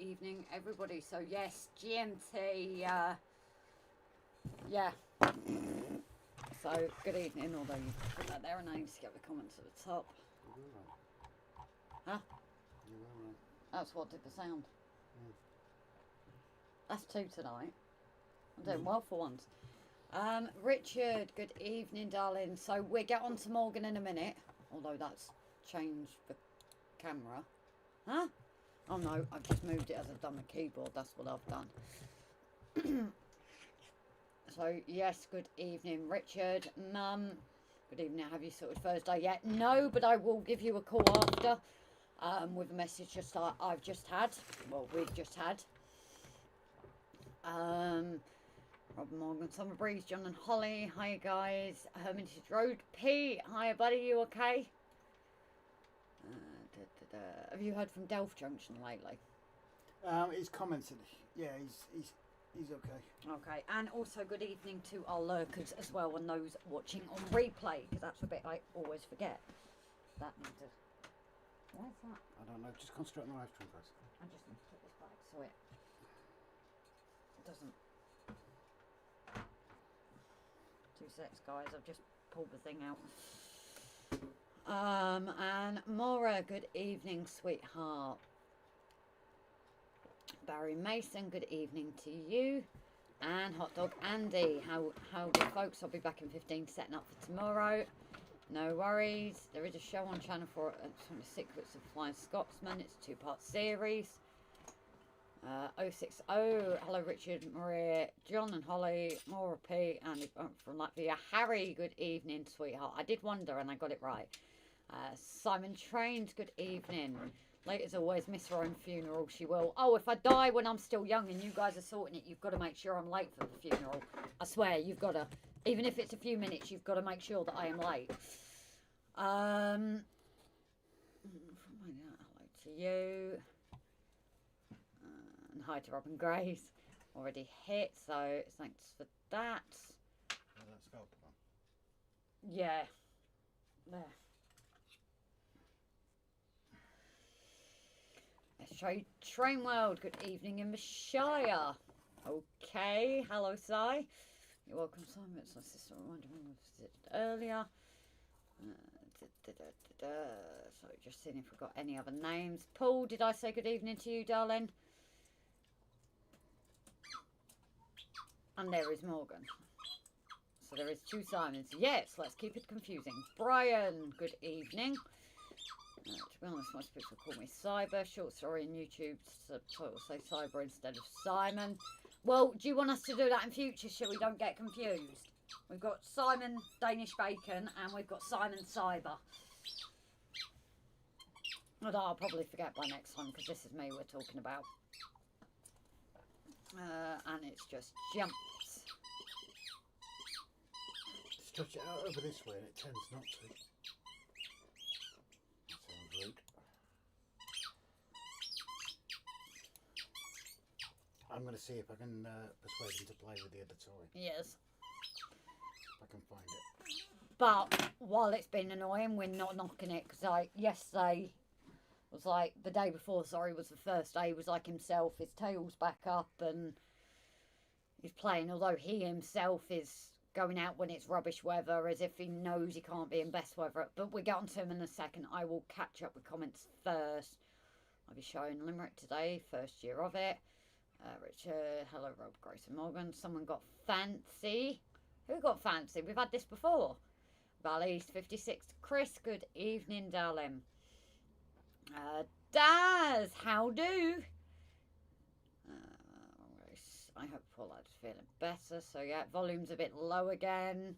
evening, everybody. So yes, GMT, yeah. So good evening, although you put that there and I need to get the comments at the top. You were right. Huh? You were right. That's what did the sound. Yeah. That's two tonight. I'm doing well for once. Richard, good evening, darling. So we'll get on to Morgan in a minute, although that's changed the camera. Huh? Oh no, I've just moved it as I've done the keyboard. That's what I've done. So yes, good evening, Richard. Mum, good evening. Have you sorted Thursday yet? No, but I will give you a call after with a message just like I've just had. Well, we've just had. Robin Morgan, Summer Breeze, John and Holly. Hi guys. Hermitage Road. P. Hi buddy, you okay? Have you heard from Delft Junction lately? He's commented. Yeah, he's okay. Okay, and also good evening to our lurkers as well and those watching on replay, because that's a bit I always forget. That needs to... Where's that? I don't know. Just concentrate on the live stream first. I just need to put this back so it doesn't... 2 secs, guys. I've just pulled the thing out. And Maura, good evening, sweetheart. Barry Mason, good evening to you. And Hot Dog Andy, how good folks? I'll be back in 15 setting up for tomorrow. No worries. There is a show on Channel 4, The Secrets of Flying Scotsman. It's a 2-part series. 060. Hello, Richard, Maria, John and Holly, Maura P, and from Latvia. Harry, good evening, sweetheart. I did wonder and I got it right. Simon Trains, good evening. Late as always, miss her own funeral, she will. Oh, if I die when I'm still young and you guys are sorting it, you've got to make sure I'm late for the funeral. I swear, you've got to. Even if it's a few minutes, you've got to make sure that I am late. Hello to you. And hi to Robin Grace. Already hit, so thanks for that. Let's go. Yeah. There. Let's try Train World. Good evening in the Shire. Okay. Hello, Si. You're welcome, Simon. It's my sister. Reminded me of it earlier. So just seeing if we've got any other names. Paul, did I say good evening to you, darling? And there is Morgan. So there is 2 Simons. Yes, let's keep it confusing. Brian, good evening. To be honest, most people call me Cyber. Short story in YouTube, subtitle say Cyber instead of Simon. Well, do you want us to do that in future so we don't get confused? We've got Simon Danish Bacon and we've got Simon Cyber. Although I'll probably forget by next time because this is me we're talking about. And it's just jumps. Stretch it out over this way and it tends not to. That sounds rude. I'm going to see if I can persuade him to play with the other toy. Yes. If I can find it. But while it's been annoying, we're not knocking it because like yesterday was like the day before. Sorry, was the first day. He was like himself. His tail's back up and he's playing. Although he himself is going out when it's rubbish weather, as if he knows he can't be in best weather. But we'll get on to him in a second. I will catch up with comments first. I'll be showing Limerick today, first year of it. Richard, hello, Rob, Grace and Morgan. Someone got fancy. Who got fancy? We've had this before. Valley 56. Chris, good evening, darling. Daz, how do? I hope Pauline's feeling better. So yeah, volume's a bit low again.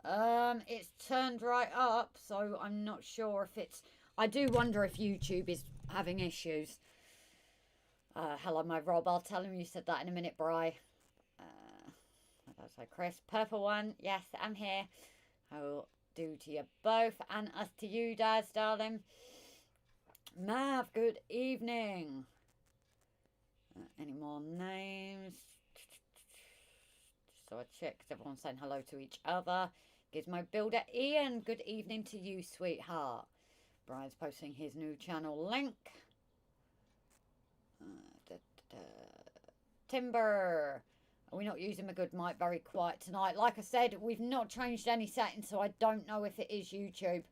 It's turned right up, so I'm not sure if it's... I do wonder if YouTube is having issues. Hello, my Rob. I'll tell him you said that in a minute, Bri. That's like Chris. Purple one. Yes, I'm here. I will do to you both. And us to you, Daz, darling. Mav, good evening. Any more names? So I checked. Everyone's saying hello to each other. Gizmo Builder. Ian, good evening to you, sweetheart. Brian's posting his new channel link. Da, da, da. Timber. Are we not using a good mic? Very quiet tonight. Like I said, we've not changed any settings, so I don't know if it is YouTube.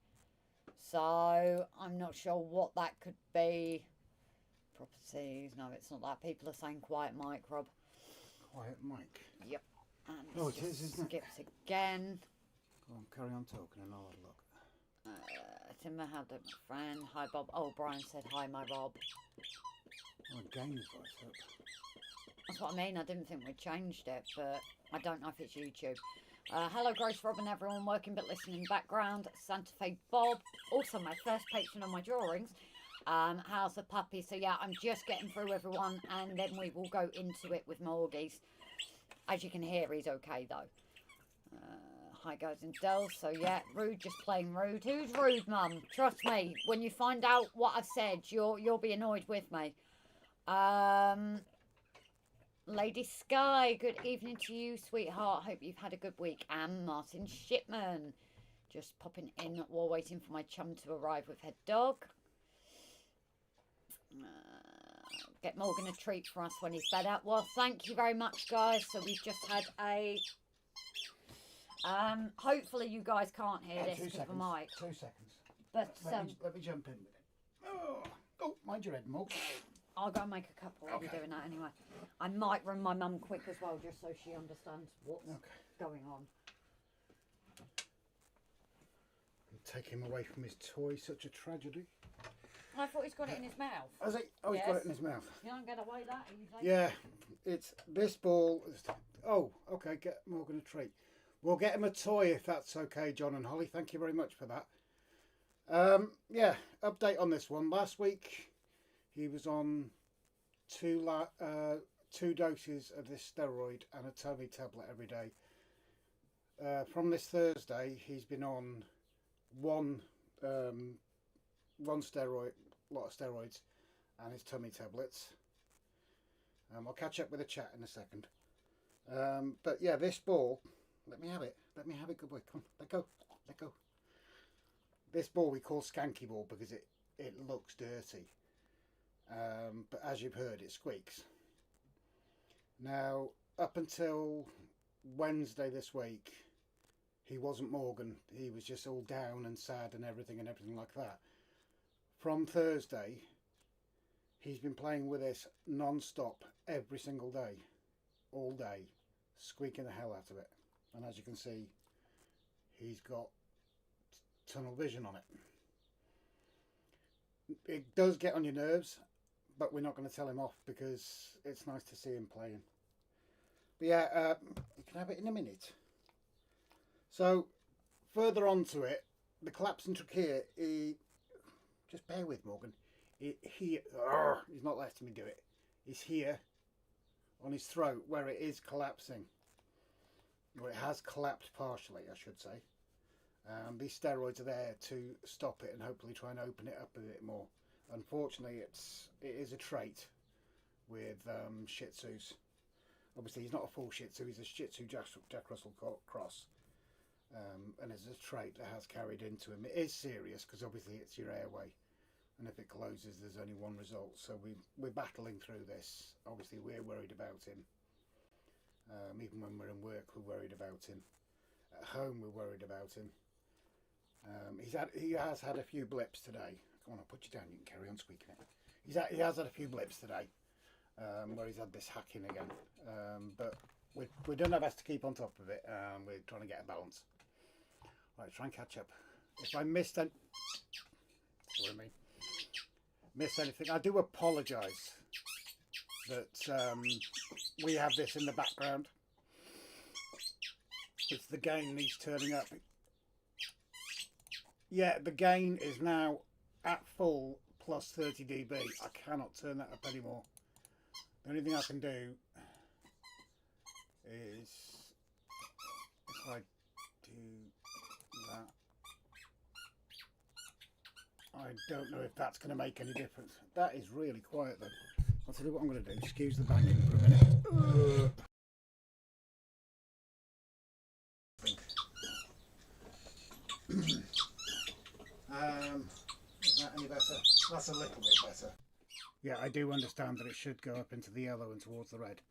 So I'm not sure what that could be. Properties. No, it's not that. People are saying quiet mic, Rob. Quiet mic. Yep. And Oh, it it is, isn't it? skips again. Go on, carry on talking and I'll have a look. Timber, how do my friend? Hi, Bob. Oh, Brian said hi, my Rob. Oh, game's voice up. That's what I mean. I didn't think we changed it, but I don't know if it's YouTube. Hello, Grace, Rob, and everyone working but listening in the background. Santa Fe Bob, also my first patron on my drawings. How's the puppy? So yeah, I'm just getting through everyone, and then we will go into it with Morgies. As you can hear, he's okay though. Hi guys and Del. So yeah, rude, just playing rude. Who's rude, Mum? Trust me, when you find out what I've said, you'll be annoyed with me. Lady Sky, good evening to you, sweetheart. Hope you've had a good week. And Martin Shipman, just popping in while waiting for my chum to arrive with her dog. Get Morgan a treat for us when he's better. Well, thank you very much, guys. So we've just had a... hopefully you guys can't hear this because of the mic. 2 seconds. But let me jump in with it. Oh, mind your head, Mug. I'll go and make a couple. I'll be doing that anyway. I might run my mum quick as well, just so she understands what's going on. Take him away from his toy, such a tragedy. I thought he's got it in his mouth. Has he? Oh, he's got it in his mouth. You don't get away that easily. Yeah, it's this ball. Oh, okay, get Morgan a treat. We'll get him a toy if that's okay, John and Holly. Thank you very much for that. Yeah, update on this one. Last week, he was on two doses of this steroid and a tummy tablet every day. From this Thursday, he's been on one steroid, lot of steroids, and his tummy tablets. I'll catch up with the chat in a second. But yeah, this ball, let me have it. Let me have it, good boy. Come on, let go. Let go. This ball we call Skanky Ball because it looks dirty. But as you've heard, it squeaks. Now, up until Wednesday this week, he wasn't Morgan. He was just all down and sad and everything like that. From Thursday, he's been playing with this non-stop every single day, all day, squeaking the hell out of it. And as you can see, he's got tunnel vision on it. It does get on your nerves, but we're not going to tell him off because it's nice to see him playing. But yeah, you can have it in a minute. So, further on to it, the collapsing trachea, just bear with Morgan, he's not letting me do it. It's here on his throat where it is collapsing. Or it has collapsed partially, I should say. These steroids are there to stop it and hopefully try and open it up a bit more. Unfortunately, it is a trait with Shih Tzus. Obviously, he's not a full Shih Tzu, he's a Shih Tzu Jack Russell cross. And it's a trait that has carried into him. It is serious because obviously it's your airway. And if it closes, there's only one result. So we're battling through this. Obviously, we're worried about him. Even when we're in work, we're worried about him. At home, we're worried about him. He has had a few blips today. Come on, I'll put you down. You can carry on squeaking it. He has had a few blips today, where he's had this hacking again. But we're doing our best to keep on top of it. We're trying to get a balance. Right, try and catch up. If I missed anything, I do apologise that we have this in the background. It's the gain needs turning up. Yeah, the gain is now at full plus 30 dB. I cannot turn that up anymore. The only thing I can do is if I do that. I don't know if that's going to make any difference. That is really quiet though. I'll tell you what I'm going to do. Excuse the banging for a minute. Is that any better? That's a little bit better. Yeah, I do understand that it should go up into the yellow and towards the red.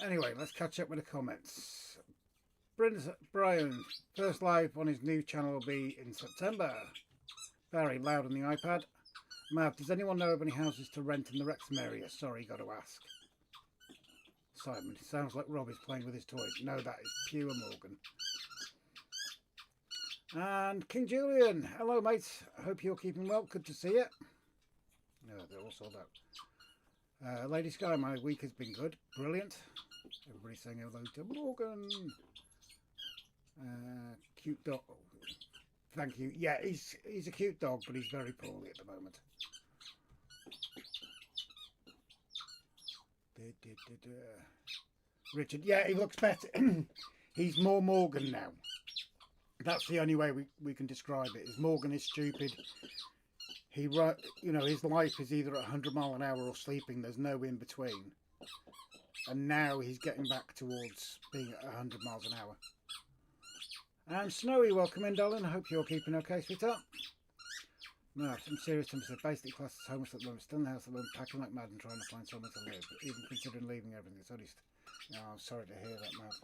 Anyway, let's catch up with the comments. Brian, first live on his new channel will be in September. Very loud on the iPad. Mav, does anyone know of any houses to rent in the Wrexham area? Sorry, got to ask. Simon, it sounds like Rob is playing with his toys. No, that is pure Morgan. And King Julian, hello mate. I hope you're keeping well. Good to see you. No, they're all sold out. Lady Sky, my week has been good. Brilliant. Everybody's saying hello to Morgan. Cute dog. Thank you. Yeah, he's a cute dog, but he's very poorly at the moment. Richard, yeah, he looks better. He's more Morgan now. That's the only way we can describe it. Is Morgan is stupid. His life is either at 100 miles an hour or sleeping. There's no in between. And now he's getting back towards being at 100 miles an hour. And Snowy, welcome in, darling. I hope you're keeping okay, sweetheart. No, I'm serious. I'm basically classed as homeless at the moment. Still in the house at the moment, packing like mad and trying to find somewhere to live. Even considering leaving everything. It's only... No, I'm sorry to hear that, Matt.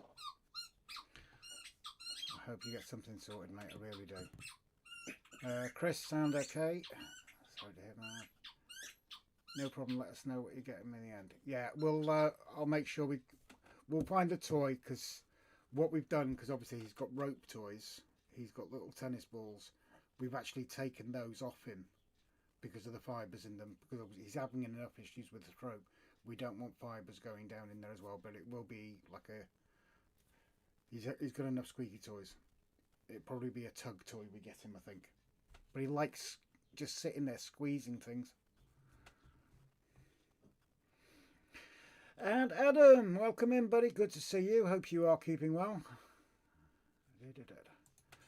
I hope you get something sorted, mate. I really do. Chris, sound okay? Sorry to hear that. No problem. Let us know what you get in the end. Yeah, I'll make sure we'll find a toy, because what we've done, because obviously he's got rope toys, he's got little tennis balls. We've actually taken those off him because of the fibres in them. Because obviously he's having enough issues with the throat. We don't want fibres going down in there as well. But it will be like a... He's got enough squeaky toys. It'd probably be a tug toy we get him, I think. But he likes just sitting there squeezing things. And Adam, welcome in, buddy. Good to see you. Hope you are keeping well.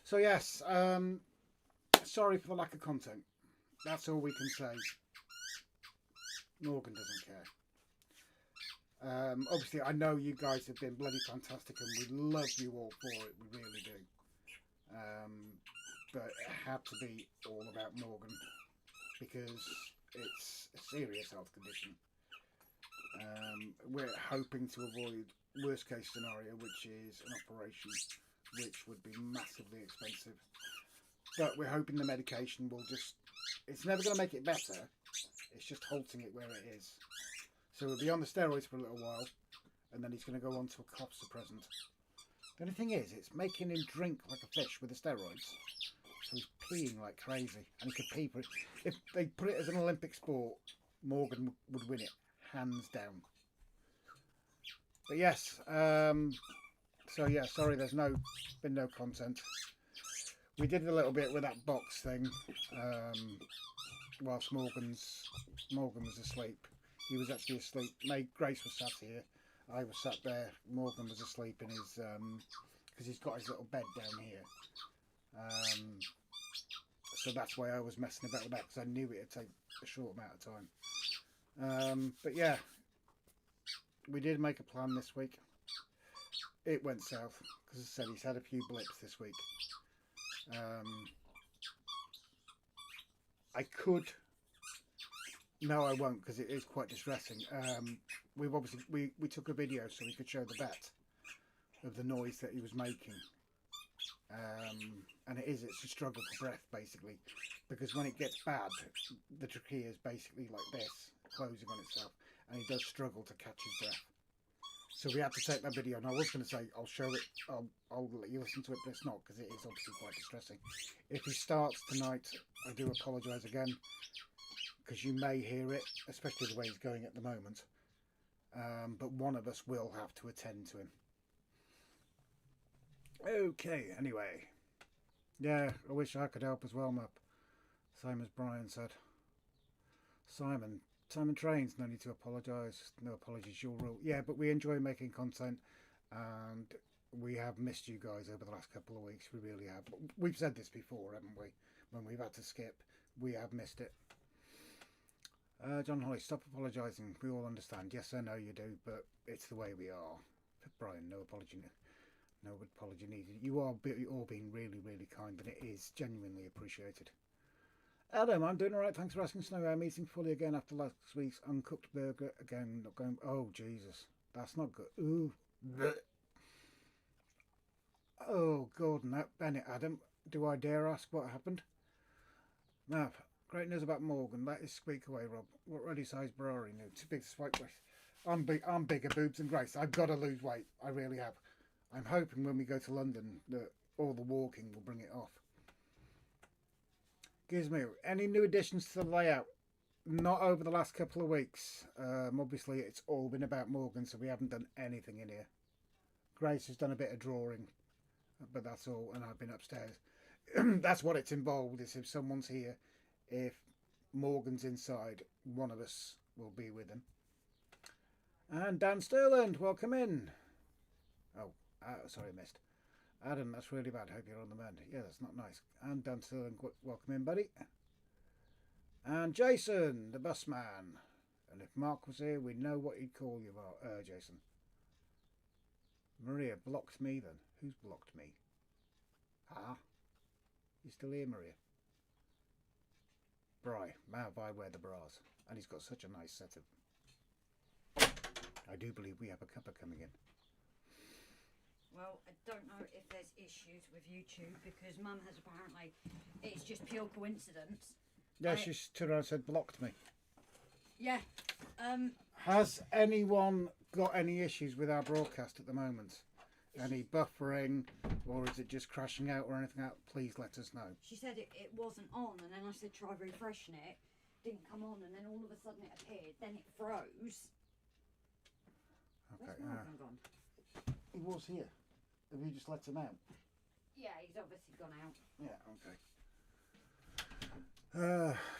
So yes, sorry for the lack of content. That's all we can say. Morgan doesn't care. Obviously, I know you guys have been bloody fantastic, and we love you all for it. We really do. But it had to be all about Morgan because it's a serious health condition. We're hoping to avoid worst case scenario, which is an operation, which would be massively expensive. But we're hoping the medication will it's never going to make it better. It's just halting it where it is. So we'll be on the steroids for a little while, and then he's going to go on to a cough suppressant. The only thing is, it's making him drink like a fish with the steroids. So he's peeing like crazy, and he could pee for it. If they put it as an Olympic sport, Morgan would win it, hands down. But yes, so yeah, sorry, there's been no content. We did a little bit with that box thing, whilst Morgan was asleep. He was actually asleep. Grace was sat here. I was sat there. Morgan was asleep in his, because he's got his little bed down here. So that's why I was messing about with that, because I knew it'd take a short amount of time. But yeah, we did make a plan this week. It went south, because as I said, he's had a few blips this week. I could... No, I won't, because it is quite distressing. We've obviously we took a video so we could show the vet of the noise that he was making, and it's a struggle for breath basically, because when it gets bad, the trachea is basically like this, closing on itself, and he does struggle to catch his breath. So we had to take that video, and I was going to say I'll show it, I'll let you listen to it, but it's not, because it is obviously quite distressing. If he starts tonight, I do apologise again, because you may hear it, especially the way he's going at the moment. But one of us will have to attend to him. Okay, anyway. Yeah, I wish I could help as well, Map. Same as Brian said. Simon Trains, no need to apologise. No apologies, your rule. Yeah, but we enjoy making content, and we have missed you guys over the last couple of weeks. We really have. We've said this before, haven't we? When we've had to skip, we have missed it. John Holly, stop apologising. We all understand. Yes, I know you do, but it's the way we are. Brian, no apology needed. You are all being really, really kind, and it is genuinely appreciated. Adam, I'm doing all right. Thanks for asking. Snow. I'm eating fully again after last week's uncooked burger. Again, not going. Oh Jesus, that's not good. Ooh. Blech. Oh, Gordon, that Bennett, Adam. Do I dare ask what happened? Now, great news about Morgan. Let us squeak away, Rob. What ready size bra are you new? Too big to swipe with. I'm big. I'm bigger boobs than Grace. I've got to lose weight. I really have. I'm hoping when we go to London that all the walking will bring it off. Gizmo, any new additions to the layout? Not over the last couple of weeks. Obviously, it's all been about Morgan, so we haven't done anything in here. Grace has done a bit of drawing, but that's all, and I've been upstairs. That's what it's involved, is if someone's here, if Morgan's inside, one of us will be with him. And Dan Sterland, welcome in. Oh, sorry, I missed. Adam, that's really bad. Hope you're on the mend. Yeah, that's not nice. And Dan Sterling, welcome in, buddy. And Jason, the bus man. And if Mark was here, we'd know what he'd call you, Jason. Maria blocked me then. Who's blocked me? Ah, you still here, Maria? Bri, I wear the bras. And he's got such a nice set of... I do believe we have a cuppa coming in. Well, I don't know if there's issues with YouTube because Mum has apparently, it's just pure coincidence. Yeah, she turned around and said blocked me. Yeah. Has anyone got any issues with our broadcast at the moment? Any buffering, or is it just crashing out or anything out? Please let us know. She said it wasn't on, and then I said try refreshing it. Didn't come on, and then all of a sudden it appeared. Then it froze. Okay. Where's Morgan gone? He was here. Have you just let him out? Yeah, he's obviously gone out. Yeah, okay.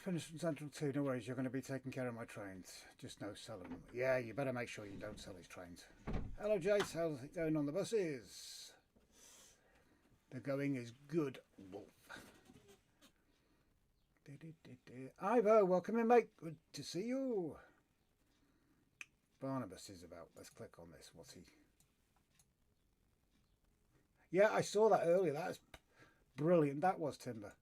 Finished from Central 2. No worries, you're going to be taking care of my trains. Just no selling them. Yeah, you better make sure you don't sell his trains. Hello, Jace. How's it going on the buses? The going is good, Wolf. Ivo, welcome in, mate. Good to see you. Barnabas is about. Let's click on this. What's he... Yeah, I saw that earlier. That was brilliant. That was Timber.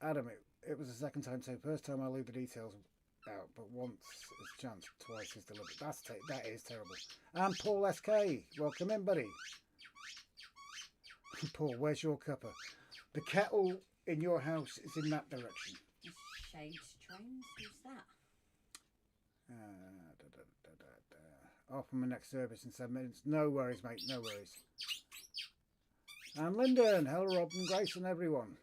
Adam, it was the second time, so first time I leave the details out, but once is chance, twice is deliberate. That is terrible. And Paul SK, welcome in, buddy. Paul, where's your cuppa? The kettle in your house is in that direction. Shades Trains, who's that? Off from the next service in 7 minutes. No worries, mate, no worries. And Lyndon, hello Rob and Grace and everyone.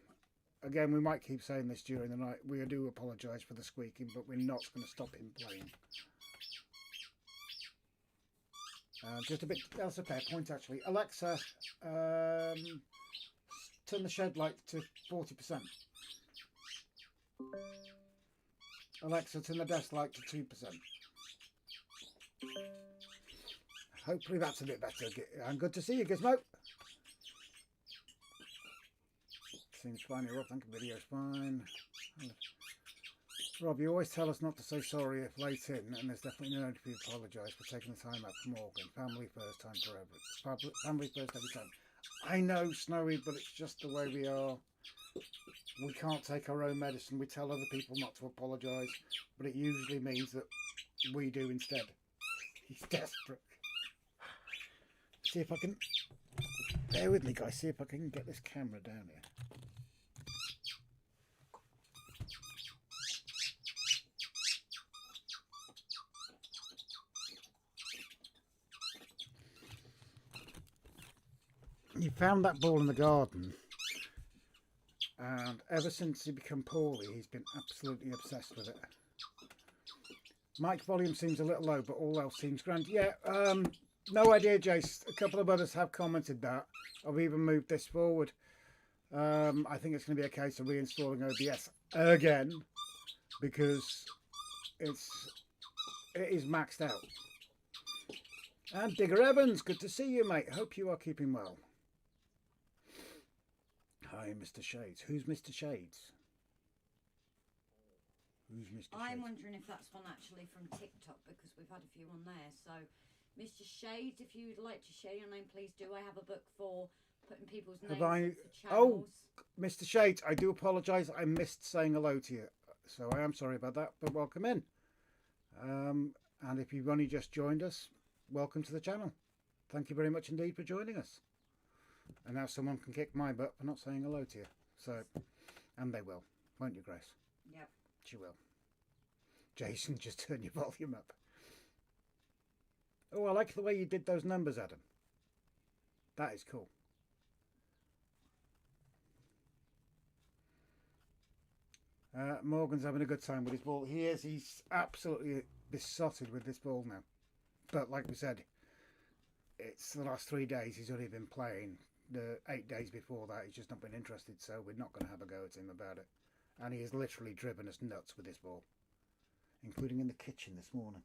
Again, we might keep saying this during the night. We do apologise for the squeaking, but we're not going to stop him playing. Just a bit else a fair point actually. Alexa, turn the shed light to 40%. Alexa, turn the desk light to 2%. Hopefully that's a bit better. And good to see you, Gizmo. Seems fine, Rob. Thank you. Video's fine. Rob, you always tell us not to say sorry if late in, and there's definitely no need to apologise for taking the time out for Morgan. Family first, time forever. Family first every time. I know, Snowy, but it's just the way we are. We can't take our own medicine. We tell other people not to apologise, but it usually means that we do instead. He's desperate. See if I can... Bear with me, guys. See if I can get this camera down here. He found that ball in the garden, and ever since he became poorly, he's been absolutely obsessed with it. Mic volume seems a little low, but all else seems grand. Yeah, no idea, Jace. A couple of others have commented that. I've even moved this forward. I think it's going to be a case of reinstalling OBS again, because it is maxed out. And Digger Evans, good to see you, mate. Hope you are keeping well. Hi, Mr. Shades. Who's Mr. Shades? Who's Mr. Shades? I'm wondering if that's one actually from TikTok, because we've had a few on there. So, Mr. Shades, if you'd like to share your name, please do. I have a book for putting people's names Have I? in for Oh, channels. Mr. Shades, I do apologise. I missed saying hello to you, so I am sorry about that. But welcome in. And if you've only just joined us, welcome to the channel. Thank you very much indeed for joining us. And now someone can kick my butt for not saying hello to you. So, and they will, won't you, Grace? Yep. She will. Jason, just turn your volume up. Oh, I like the way you did those numbers, Adam. That is cool. Morgan's having a good time with his ball. He is. He's absolutely besotted with this ball now. But like we said, it's the last 3 days he's only been playing. The 8 days before that, he's just not been interested. So we're not going to have a go at him about it. And he has literally driven us nuts with this ball, including in the kitchen this morning.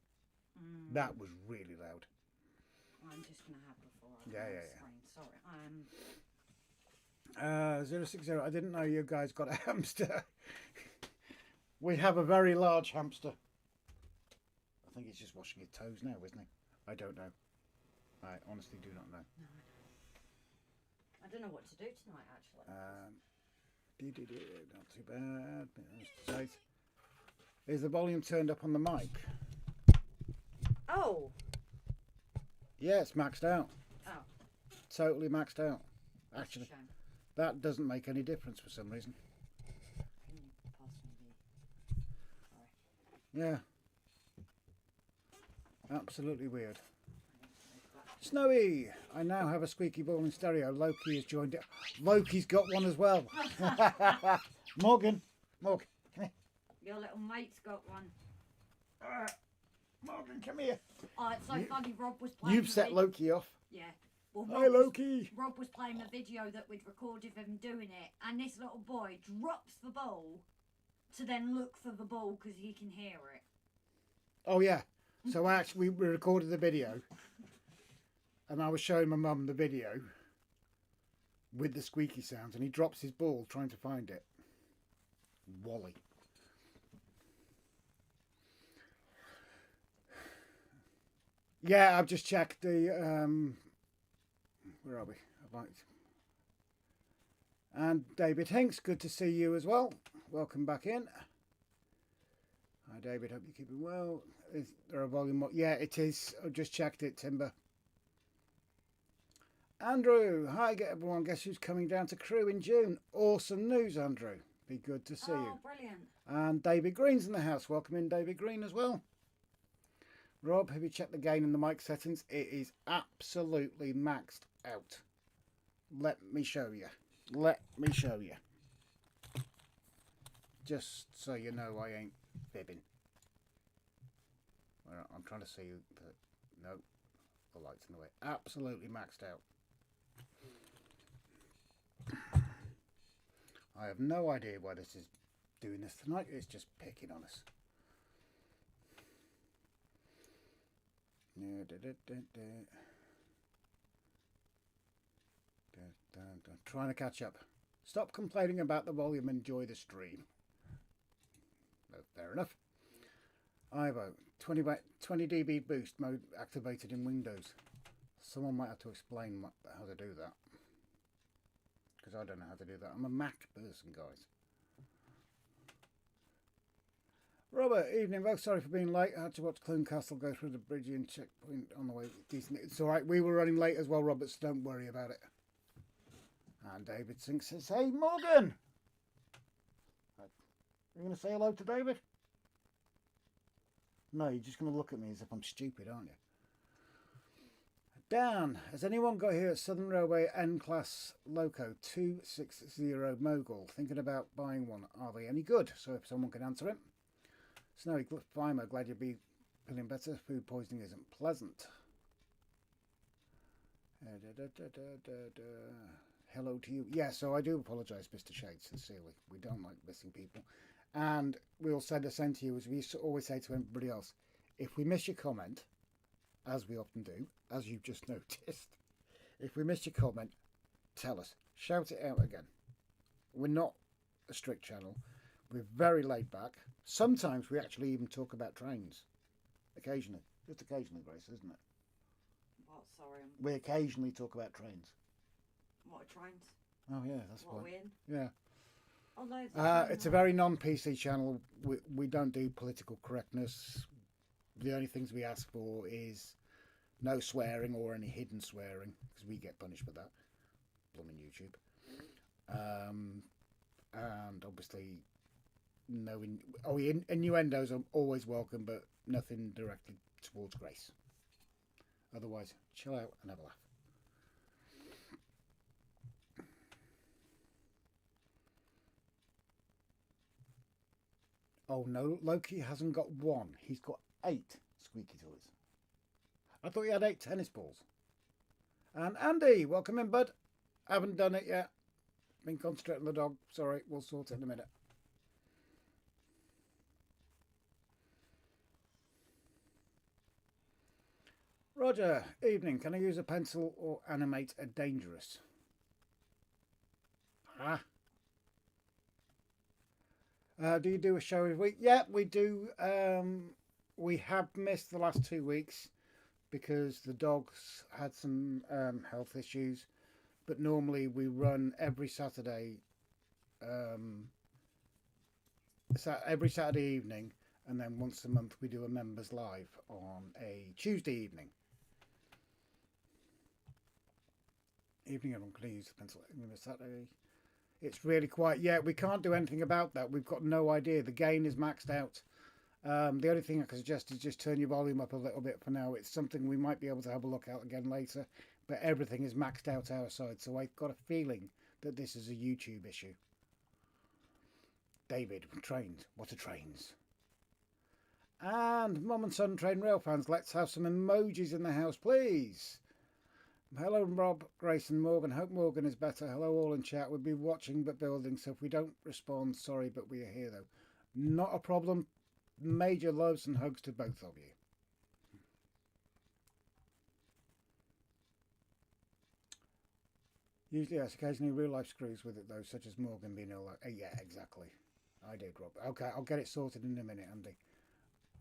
That was really loud. I'm just going to have before I Yeah. Sorry. 060, I didn't know you guys got a hamster. We have a very large hamster. I think he's just washing his toes now, isn't he? I don't know. I honestly do not know. No, I don't know what to do tonight, actually. Not too bad. Is the volume turned up on the mic? Oh! Yeah, it's maxed out. Oh. Totally maxed out. That's Actually, a shame. that doesn't make any difference for some reason. Can you pass me the... Sorry. Yeah. Absolutely weird. Snowy, I now have a squeaky ball in stereo. Loki has joined it. Loki's got one as well. Morgan, come here. Your little mate's got one. Morgan, come here. Oh, it's so funny. Rob was playing. You've set Loki off. Yeah. Well, Hi, Loki. Rob was playing a video that we'd recorded of him doing it, and this little boy drops the ball to then look for the ball because he can hear it. Oh, yeah. So actually, we recorded the video. And I was showing my mum the video with the squeaky sounds, and he drops his ball trying to find it. Wally. Yeah, I've just checked the where are we? And David Hinks, good to see you as well. Welcome back in. Hi David, hope you're keeping well. Is there a volume? Yeah, it is. I've just checked it, Timber. Andrew, hi everyone. Guess who's coming down to Crewe in June? Awesome news, Andrew. Be good to see you. Oh, brilliant. And David Green's in the house. Welcome in, David Green, as well. Rob, have you checked the gain in the mic settings? It is absolutely maxed out. Let me show you. Let me show you. Just so you know I ain't fibbing. Well, I'm trying to see you. No, the light's in the way. Absolutely maxed out. I have no idea why this is doing this tonight. It's just picking on us. Trying to catch up. Stop complaining about the volume. Enjoy the stream. No, fair enough. Ivo, 20 dB boost mode activated in Windows. Someone might have to explain how to do that. Because I don't know how to do that. I'm a Mac person, guys. Robert, evening folks. Sorry for being late. I had to watch Clune Castle go through the bridge and checkpoint on the way. Decent. It's alright. We were running late as well, Robert, so don't worry about it. And David Sink says, hey, Morgan! You're going to say hello to David? No, you're just going to look at me as if I'm stupid, aren't you? Dan, has anyone got here at Southern Railway N-Class Loco 260 Mogul? Thinking about buying one. Are they any good? So if someone can answer it. Snowy Climber, glad you'll be feeling better. Food poisoning isn't pleasant. Hello to you. Yeah, so I do apologise, Mr. Shade, sincerely. We don't like missing people. And we'll say the same to you as we always say to everybody else. If we miss your comment, as we often do, as you've just noticed, if we miss your comment, tell us. Shout it out again. We're not a strict channel. We're very laid back. Sometimes we actually even talk about trains. Occasionally. Just occasionally, Grace, isn't it? What? Sorry. We occasionally talk about trains. What a train. Oh yeah, that's What are we fine. in? Yeah. Oh no. It's a very non-PC channel. We don't do political correctness. The only things we ask for is no swearing or any hidden swearing, because we get punished for that. Blooming YouTube. And obviously, no innuendos are always welcome, but nothing directly towards Grace. Otherwise, chill out and have a laugh. Oh no, Loki hasn't got one. He's got 8 squeaky toys. I thought he had 8 tennis balls. And Andy, welcome in, bud. Haven't done it yet. Been concentrating on the dog. Sorry, we'll sort it in a minute. Roger, evening. Can I use a pencil or animate a dangerous? Ah. Do you do a show every week? Yeah, we do. We have missed the last 2 weeks because the dogs had some health issues. But normally we run every Saturday, every Saturday evening, and then once a month we do a members live on a Tuesday evening. I'm going to use the pencil. Saturday. It's really quiet. Yeah, we can't do anything about that. We've got no idea. The gain is maxed out. The only thing I can suggest is just turn your volume up a little bit for now. It's something we might be able to have a look at again later. But everything is maxed out our side. So I've got a feeling that this is a YouTube issue. David, trains. What are trains? And Mum and Son Train Rail fans, let's have some emojis in the house, please. Hello, Rob, Grace and Morgan. Hope Morgan is better. Hello, all in chat. We'll be watching but building, so if we don't respond, sorry, but we are here, though. Not a problem. Major loves and hugs to both of you. Usually, yes, occasionally real life screws with it, though, such as Morgan being ill. Yeah, exactly. I did, Rob. Okay, I'll get it sorted in a minute, Andy.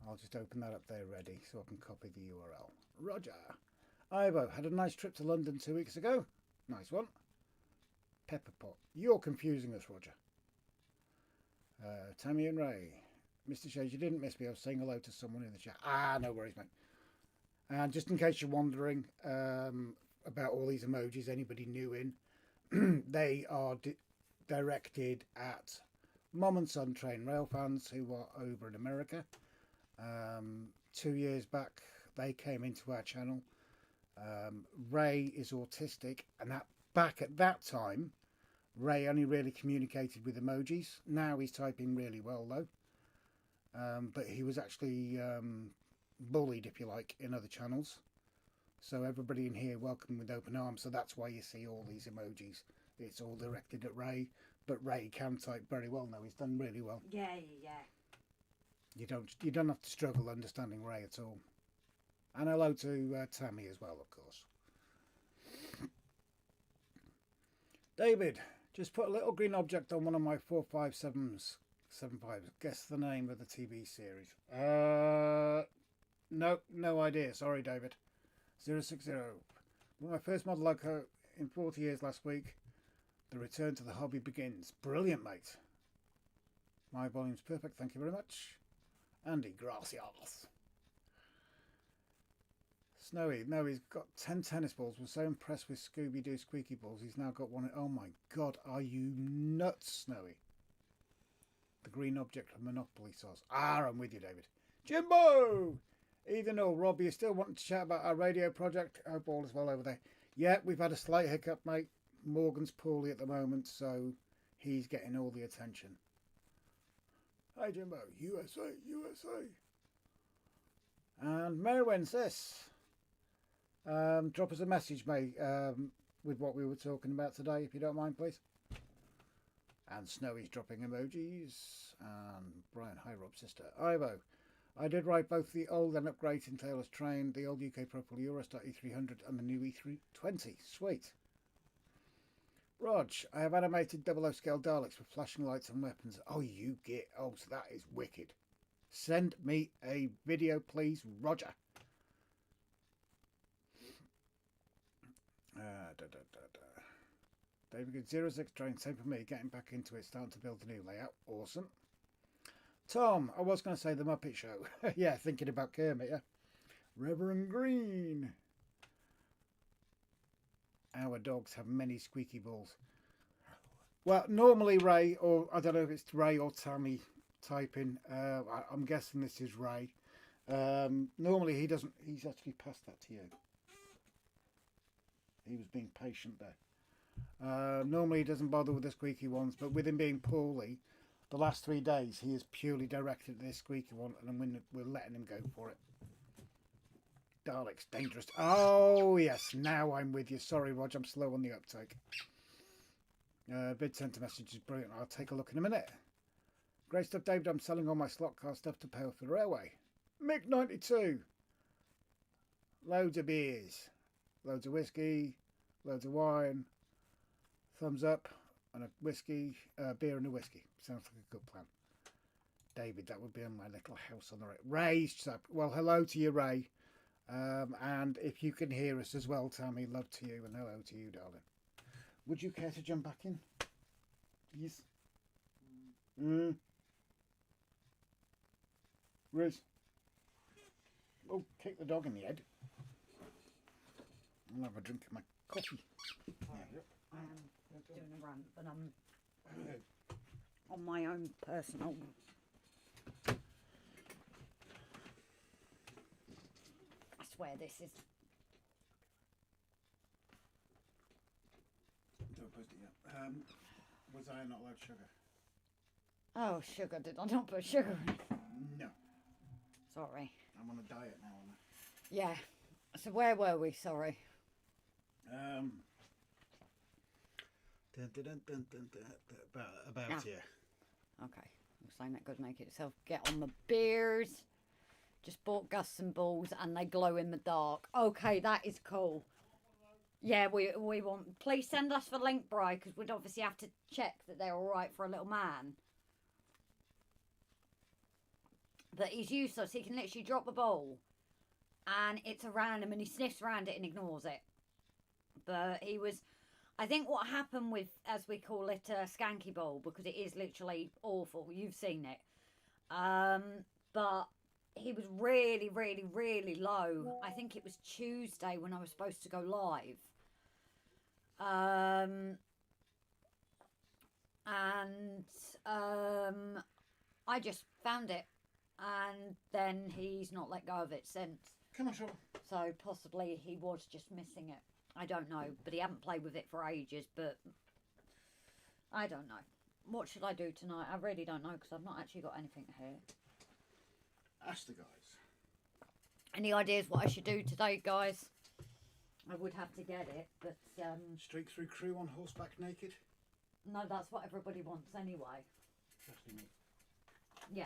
I'll just open that up there ready so I can copy the URL. Roger. Ivo, had a nice trip to London 2 weeks ago. Nice one. Pepper Pot. You're confusing us, Roger. Tammy and Ray. Mr. Shades, you didn't miss me. I was saying hello to someone in the chat. No worries, mate. And just in case you're wondering about all these emojis, anybody new in, they are directed at Mum and Son Train Rail fans who are over in America. 2 years back, they came into our channel. Ray is autistic, and back at that time, Ray only really communicated with emojis. Now he's typing really well, though. But he was actually bullied, if you like, in other channels. So everybody in here welcome with open arms. So that's why you see all these emojis. It's all directed at Ray, but Ray can type very well now. He's done really well. Yeah. You don't have to struggle understanding Ray at all. And hello to Tammy as well, of course. David, just put a little green object on one of my 457s. 75s. Guess the name of the TV series. No idea. Sorry, David. 060. My first model loco in 40 years last week. The return to the hobby begins. Brilliant, mate. My volume's perfect. Thank you very much. Andy, gracias. Snowy, no, he's got 10 tennis balls. Was so impressed with Scooby-Doo squeaky balls. He's now got one. Oh my God, are you nuts, Snowy? The green object of Monopoly sauce. I'm with you, David. Jimbo! Ethan or Rob, you still wanting to chat about our radio project? I hope all is well over there. Yeah, we've had a slight hiccup, mate. Morgan's poorly at the moment, so he's getting all the attention. Hi, Jimbo. USA. And Merwin says, drop us a message, mate, with what we were talking about today, if you don't mind, please. And Snowy's dropping emojis. And Brian, hi, Rob, sister. Ivo, I did ride both the old and upgraded Taylor's train, the old UK Propel Eurostar E300 and the new E320. Sweet. Rog, I have animated 00 scale Daleks with flashing lights and weapons. Oh, you get. Oh, so that is wicked. Send me a video, please, Roger. David good 06 train, same for me, getting back into it, starting to build a new layout. Awesome. Tom, I was going to say the Muppet Show. Yeah, thinking about Kermit, yeah. Reverend Green. Our dogs have many squeaky balls. Well, normally Ray, or I don't know if it's Ray or Tammy typing. I'm guessing this is Ray. Normally he doesn't. He's actually passed that to you. He was being patient there. Normally he doesn't bother with the squeaky ones, but with him being poorly, the last 3 days he is purely directed at this squeaky one, and we're letting him go for it. Dalek's dangerous. Oh yes, now I'm with you. Sorry, Rog, I'm slow on the uptake. Bid sent a message is brilliant. I'll take a look in a minute. Great stuff, David. I'm selling all my slot car stuff to pay off the railway. Mick 92. Loads of beers, loads of whiskey, loads of wine. Thumbs up and a whiskey, beer and a whiskey. Sounds like a good plan. David, that would be on my little house on the right. Ray's up. Well, hello to you, Ray. And if you can hear us as well, Tammy, love to you and hello to you, darling. Would you care to jump back in? Yes. Riz. Oh, kick the dog in the head. I'll have a drink of my coffee. I am doing a rant, but I'm on my own personal. I swear this is. Don't post it yet. Was I not allowed sugar? Oh, sugar. Did I not put sugar in? No. Sorry. I'm on a diet now, aren't Yeah. So where were we? Sorry. I? About here. Okay. Looks like that could make it itself. Get on the beers. Just bought Gus some balls and they glow in the dark. Okay, that is cool. Yeah, we want. Please send us the link, Bri, because we'd obviously have to check that they're all right for a little man. But he's useless. He can literally drop the ball, and it's around him, and he sniffs around it and ignores it. But he was, I think, what happened with, as we call it, a skanky ball, because it is literally awful. You've seen it. But he was really, really, really low. I think it was Tuesday when I was supposed to go live. I just found it, and then he's not let go of it since. Come on, Sean. So possibly he was just missing it. I don't know, but he hadn't played with it for ages. But I don't know. What should I do tonight? I really don't know, because I've not actually got anything here. Ask the guys. Any ideas what I should do today, guys? I would have to get it, but Streak through crew on horseback naked? no, that's what everybody wants anyway. Especially me. Yeah,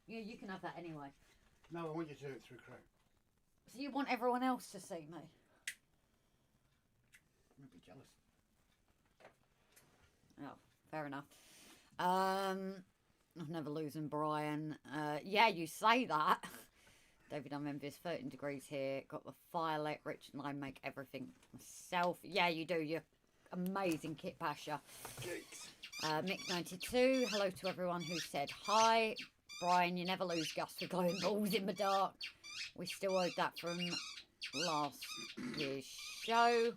you can have that anyway. No, I want you to do it through crew. So you want everyone else to see me? I'd be jealous. Oh, fair enough. I'm never losing Brian. Yeah, you say that. David, I'm envious. 13 degrees here. Got the firelit. Rich and I make everything myself. Yeah, you do. You're amazing, Kit Pasha. Mick 92. Hello to everyone who said hi. Brian, you never lose Gus for glowing balls in the dark. We still owed that from last year's show.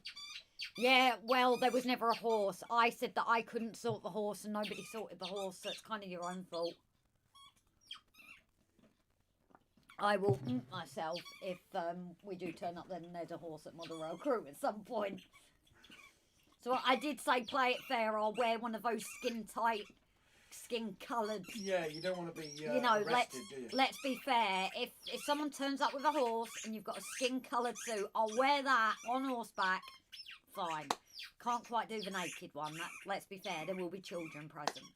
Yeah, well, there was never a horse. I said that I couldn't sort the horse and nobody sorted the horse, so it's kind of your own fault. I will myself if we do turn up then there's a horse at Motherwell Crew at some point. So I did say play it fair. I'll wear one of those skin-tight, skin-coloured. Yeah, you don't want to be you know, arrested, do you? let's be fair. If someone turns up with a horse and you've got a skin-coloured suit, I'll wear that on horseback. Fine. Can't quite do the naked one. Let's be fair, there will be children present.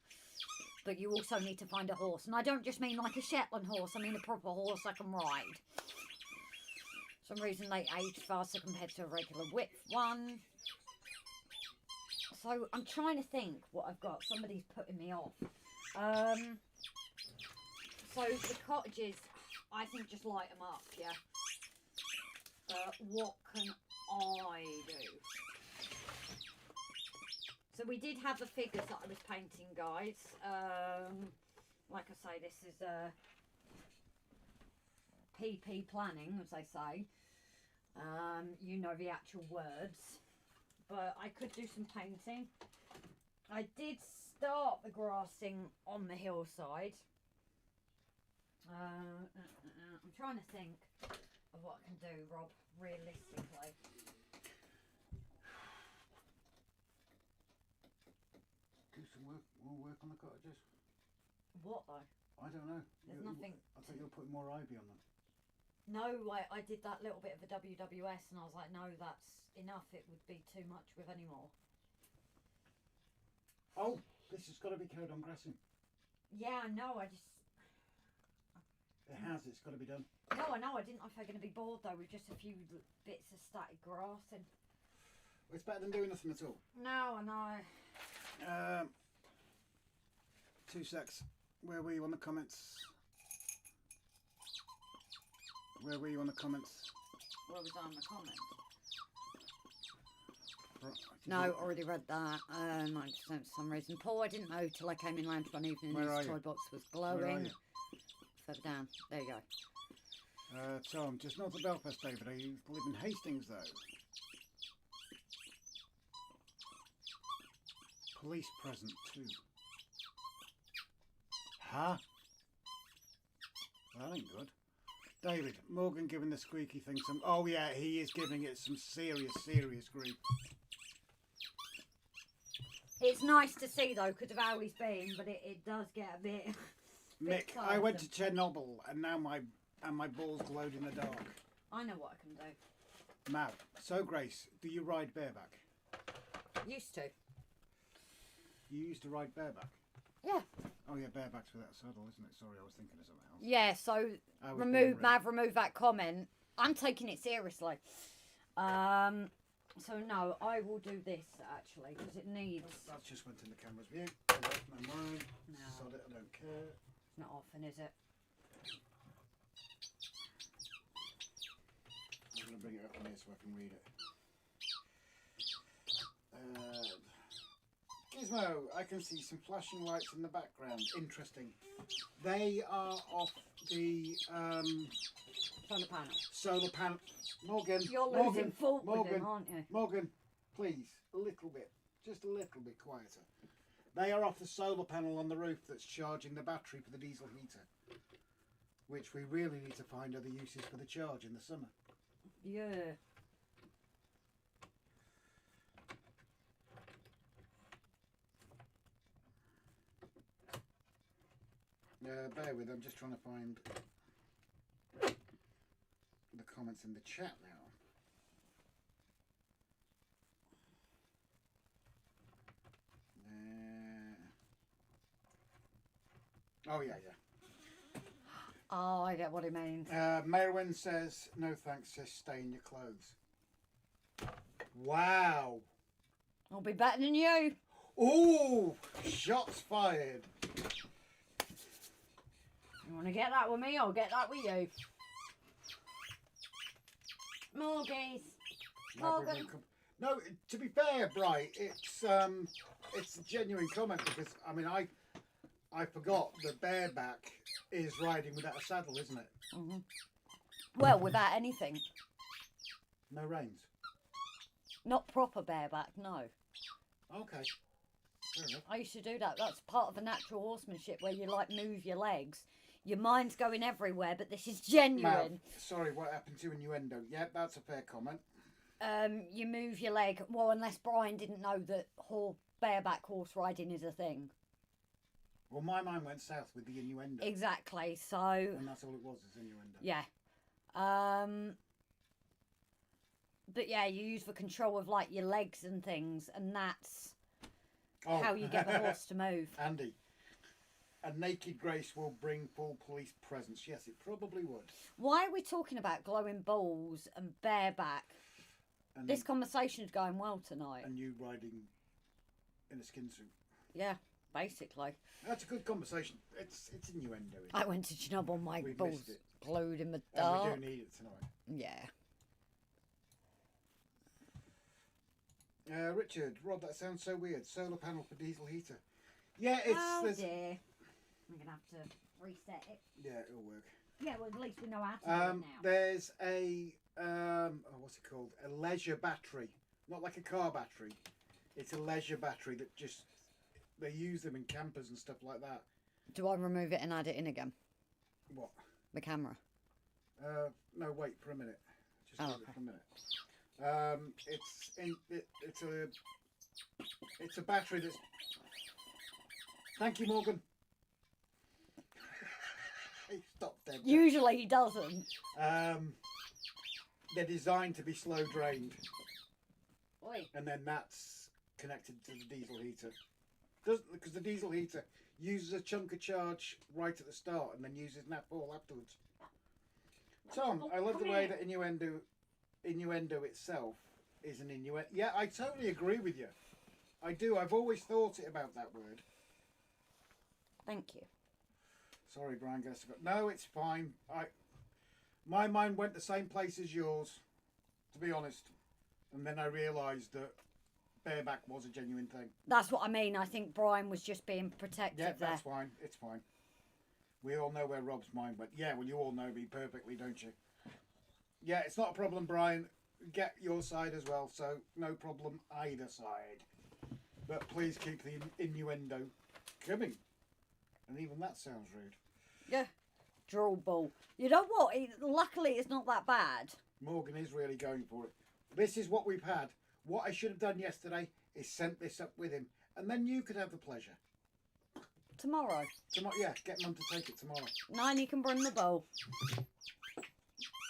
But you also need to find a horse. And I don't just mean like a Shetland horse, I mean a proper horse I can ride. For some reason they age faster compared to a regular whip one. So I'm trying to think what I've got. Somebody's putting me off. So the cottages, I think just light them up, yeah. What can I do? So we did have the figures that I was painting, guys. Like I say, this is PP planning, as they say. You know the actual words. But I could do some painting. I did start the grassing on the hillside. I'm trying to think of what I can do, Rob, realistically. Do some more work on the cottages. What though? I don't know. There's nothing. I thought you were putting more ivy on them. No, I did that little bit of a WWS and I was like, no, that's enough. It would be too much with any more. Oh, this has got to be carried on grassing. Yeah, I know. It has. It's got to be done. No, I know. I didn't know if I were going to be bored though with just a few bits of static grass and. It's better than doing nothing at all. No, I know. 2 secs. Where were you on the comments? Where were you on the comments? Where was I on the comment? Right, No, already read that. I just don't for some reason. Paul, I didn't know till I came in lounge one evening Where and are his you? toy box was Where are glowing. you? Further down. There you go. Tom, just north of Belfast, David. I used to live in Hastings, though. Police present, too. Huh? That ain't good. David, Morgan giving the squeaky thing some... Oh, yeah, he is giving it some serious grief. It's nice to see though, because of how he's been, but it does get a bit. Mick, I went to Chernobyl, and now my balls glowed in the dark. I know what I can do. Mav, so Grace, do you ride bareback? Used to. You used to ride bareback? Yeah. Oh yeah, bareback's without a saddle, isn't it? Sorry, I was thinking of something else. Yeah. So I was remove being remove that comment. I'm taking it seriously. So no, I will do this actually because it needs. That just went in the camera's view. That's my mind. No. Sod it, I don't care. It's not often, is it? I'm going to bring it up on here so I can read it. Gizmo, I can see some flashing lights in the background. Interesting. They are off the Solar panel. solar panel. Morgan, You're losing fault with him, aren't you? Morgan, please, a little bit, just a little bit quieter. They are off the solar panel on the roof that's charging the battery for the diesel heater, which we really need to find other uses for the charge in the summer. Yeah. Bear with, I'm just trying to find the comments in the chat now. Oh yeah. Oh, I get what he means. Merwin says, no thanks, just stay in your clothes. Wow. I'll be better than you. Ooh, shots fired. You want to get that with me? I'll get that with you. Morgies. Morgan. No, to be fair, Bright, it's a genuine comment because I mean I forgot that bareback is riding without a saddle, isn't it? Mm-hmm. Well, without anything. No reins. Not proper bareback, no. Okay. Fair enough. I used to do that. That's part of the natural horsemanship where you like move your legs. Your mind's going everywhere, but this is genuine. Mav, sorry, what happened to innuendo? Yeah, that's a fair comment. You move your leg. Well, unless Brian didn't know that bareback horse riding is a thing. Well, my mind went south with the innuendo. Exactly. So. And that's all it was, is innuendo. Yeah. But yeah, you use the control of like your legs and things, and that's how you get the horse to move. Andy, a naked Grace will bring full police presence. Yes, it probably would. Why are we talking about glowing balls and bareback? And This conversation's going well tonight. And you riding in a skin suit. Yeah, basically. That's a good conversation. It's innuendo. I went to Chernobyl, my We've balls missed it. glowed in the And dark. we do need it tonight. Yeah. Richard, Rob, that sounds so weird. Solar panel for diesel heater. Yeah, it's... Oh dear. I'm going to have to reset it. Yeah, it'll work. Yeah, well, at least we know how to do it now. There's a... what's it called? A leisure battery. Not like a car battery. It's a leisure battery that just... They use them in campers and stuff like that. Do I remove it and add it in again? What? The camera. No, wait for a minute. Just Oh, wait okay. for a minute. It's a battery that's... Thank you, Morgan. He stopped dead. Usually he doesn't. They're designed to be slow drained, Oi. and then that's connected to the diesel heater. Because the diesel heater uses a chunk of charge right at the start and then uses nap all afterwards. Tom, I love the way that innuendo itself is an innuendo. Yeah, I totally agree with you. I do. I've always thought it about that word. Thank you. Sorry, Brian. No, it's fine. My mind went the same place as yours, to be honest. And then I realised that bareback was a genuine thing. That's what I mean. I think Brian was just being protective Yeah, there. that's fine. It's fine. We all know where Rob's mind went. Yeah, well, you all know me perfectly, don't you? Yeah, it's not a problem, Brian. Get your side as well, so no problem either side. But please keep the innuendo coming. And even that sounds rude. Yeah. Drool ball. You know what? Luckily, it's not that bad. Morgan is really going for it. This is what we've had. What I should have done yesterday is sent this up with him. And then you could have the pleasure. Tomorrow. Yeah, get Mum to take it tomorrow. 9, you can bring the bowl.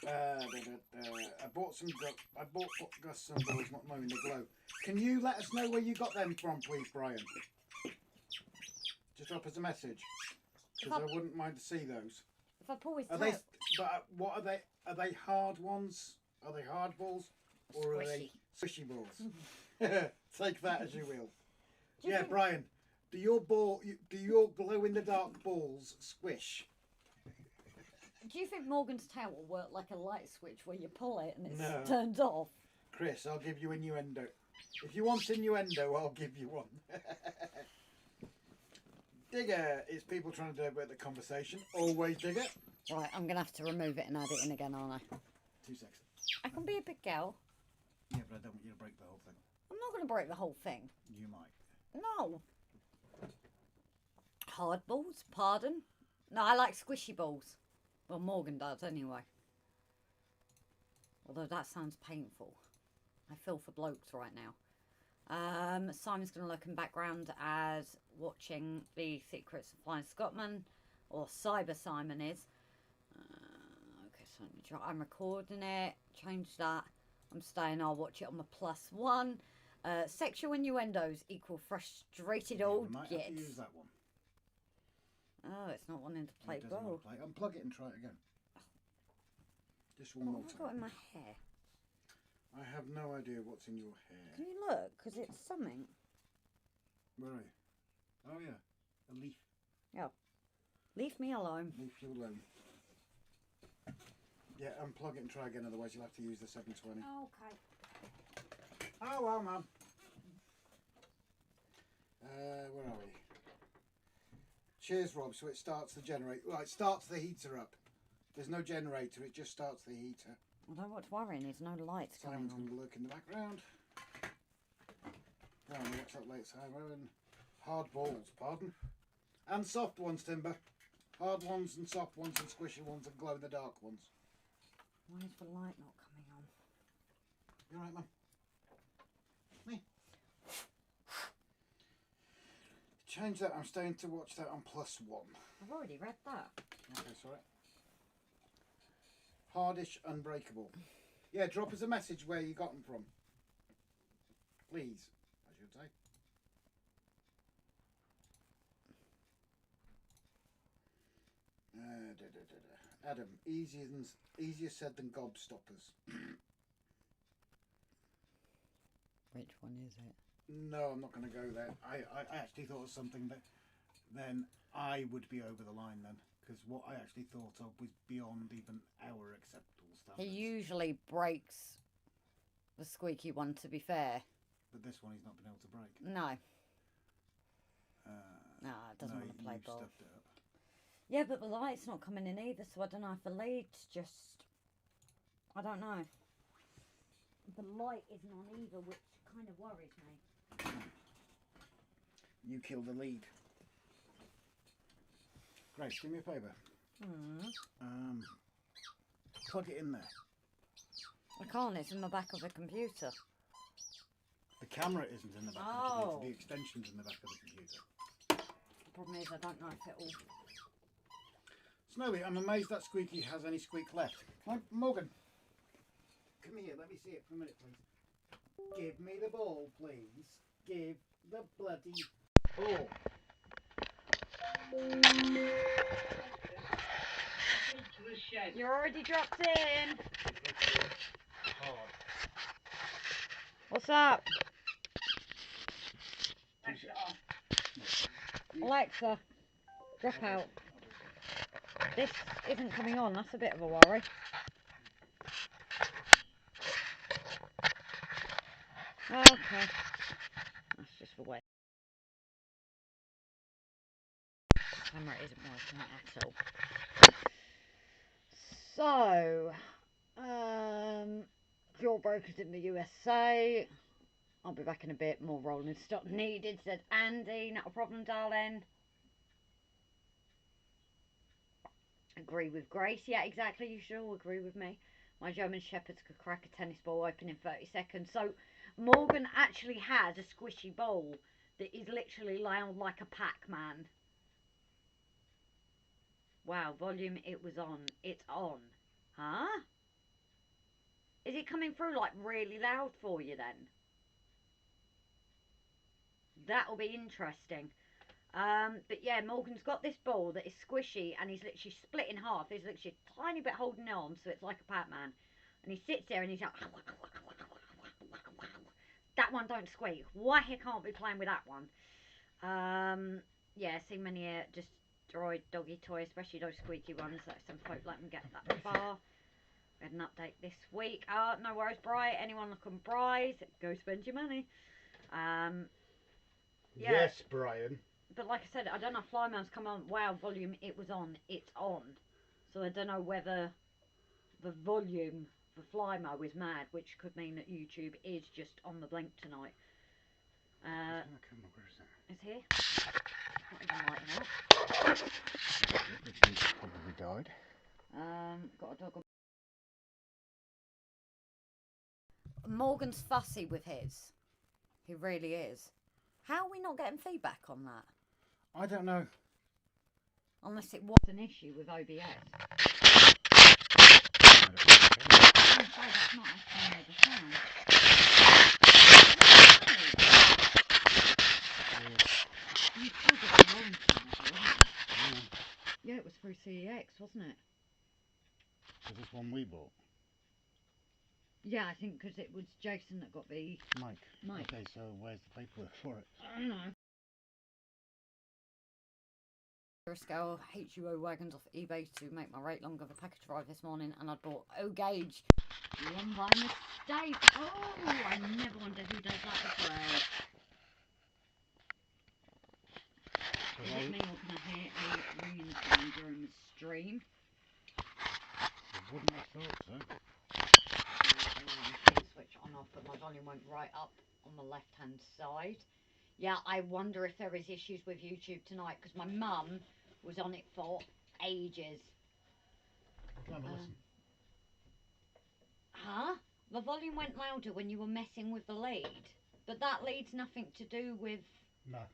I bought Gus some balls, not knowing the glow. Can you let us know where you got them from, please, Brian? Just drop us a message. Because I wouldn't mind to see those. If I pull his Are tail... they? But what are they? Are they hard ones? Are they hard balls, or are they squishy balls? Take that as you will. Yeah, Brian. Do your glow in the dark balls squish? Do you think Morgan's tail will work like a light switch where you pull it and it No. turns off? Chris, I'll give you innuendo. If you want innuendo, I'll give you one. Digger is people trying to divert the conversation. Always Digger. Right, I'm going to have to remove it and add it in again, aren't I? 2 seconds. I can be a big girl. Yeah, but I don't want you to break the whole thing. I'm not going to break the whole thing. You might. No. Hard balls? Pardon? No, I like squishy balls. Well, Morgan does anyway. Although that sounds painful. I feel for blokes right now. Simon's going to look in background as watching The Secrets of Flying Scotsman, or Cyber Simon is. Okay, so I'm recording it. Change that. I'm staying. I'll watch it on my +1. Sexual innuendos equal frustrated old You might have to gits. use that one. Oh, it's not wanting to play It doesn't ball. want to play. Unplug it and try it again. Just one What more have I got time. in my hair? I have no idea what's in your hair. Can you look? Because it's something. Where are you? Oh yeah, a leaf. Leave me alone. Leave you alone. Yeah, unplug it and try again. Otherwise, you'll have to use the 720. Okay. Oh well, man. Where are we? Cheers, Rob. So it starts the generator. Well, it starts the heater up. There's no generator. It just starts the heater. Although what's worrying is no lights coming Simon's on. going to lurk in the background. Brian, what's up late? Simon. Hard balls, pardon? And soft ones, Timber. Hard ones and soft ones and squishy ones and glow in the dark ones. Why is the light not coming on? You alright, Mum? Me? Change that. I'm staying to watch that on +1. I've already read that. Okay, sorry. Hardish Unbreakable. Yeah, drop us a message where you got them from. Please, I should say. Adam, easier said than gobstoppers. Which one is it? No, I'm not going to go there. I actually thought of something that then I would be over the line then. Because what I actually thought of was beyond even our acceptable He standards. usually breaks the squeaky one, to be fair. But this one he's not been able to break. No. Uh, No, it doesn't want to play you ball. stuffed it up. Yeah, but the light's not coming in either, so I don't know if the lead's just... I don't know. The light isn't on either, which kind of worries me. You killed the lead. Grace, do me a favour. Plug it in there. I can't, it's in the back of the computer. The camera isn't in the back of the computer, the extension's in the back of the computer. The problem is I don't know if it'll... Snowy, I'm amazed that Squeaky has any squeak left. Come on, Morgan. Come here, let me see it for a minute, please. Give me the ball, please. Give the bloody ball. You're already dropped in. Hard. What's up? Alexa, drop out. This isn't coming on, that's a bit of a worry. Okay. That's just the way. The camera isn't working at all. So, Jawbrokers in the USA. I'll be back in a bit. More rolling stock needed, said Andy. Not a problem, darling. Agree with Grace. Yeah, exactly. You should all agree with me. My German Shepherds could crack a tennis ball open in 30 seconds. So, Morgan actually has a squishy ball that is literally loud like a Pac-Man. Wow, volume it was on. It's on. Huh? Is it coming through like really loud for you then? That'll be interesting. But yeah, Morgan's got this ball that is squishy and he's literally split in half. He's literally a tiny bit holding it on, so it's like a Pac-Man. And he sits there and he's like, that one don't squeak. Why he can't be playing with that one? Yeah, see many destroyed doggy toys, especially those squeaky ones. That some folk let them get that far. We had an update this week. No worries, Bri. Anyone looking Bri's, go spend your money. Yeah. Yes, Brian. But like I said, I don't know if Flyman's come on. Wow, volume, it was on. It's on. So I don't know whether the volume for Flymo is mad, which could mean that YouTube is just on the blink tonight. Where is it? It's here. Not even lighting up. It's probably died. Got a dog on. Morgan's fussy with his. He really is. How are we not getting feedback on that? I don't know. Unless it was an issue with OBS. That's not actually made a sound. You still got the wrong sound, wasn't it? Yeah, it was through CEX, wasn't it? Is this one we bought? Yeah, I think because it was Jason that got the Mike. Okay, so where's the paperwork for it? I don't know. Scale HUO wagons off eBay to make my rate longer. The package arrived this morning and I bought O-Gauge one by mistake. Oh, I never wonder who does that as well. Is it me or can I hear a ringing sound during the stream? I wouldn't have thought so. Switch on off, but my volume went right up on the left hand side. Yeah, I wonder if there is issues with YouTube tonight because my mum was on it for ages. Have a listen. Huh? The volume went louder when you were messing with the lead, but that lead's nothing to do with No.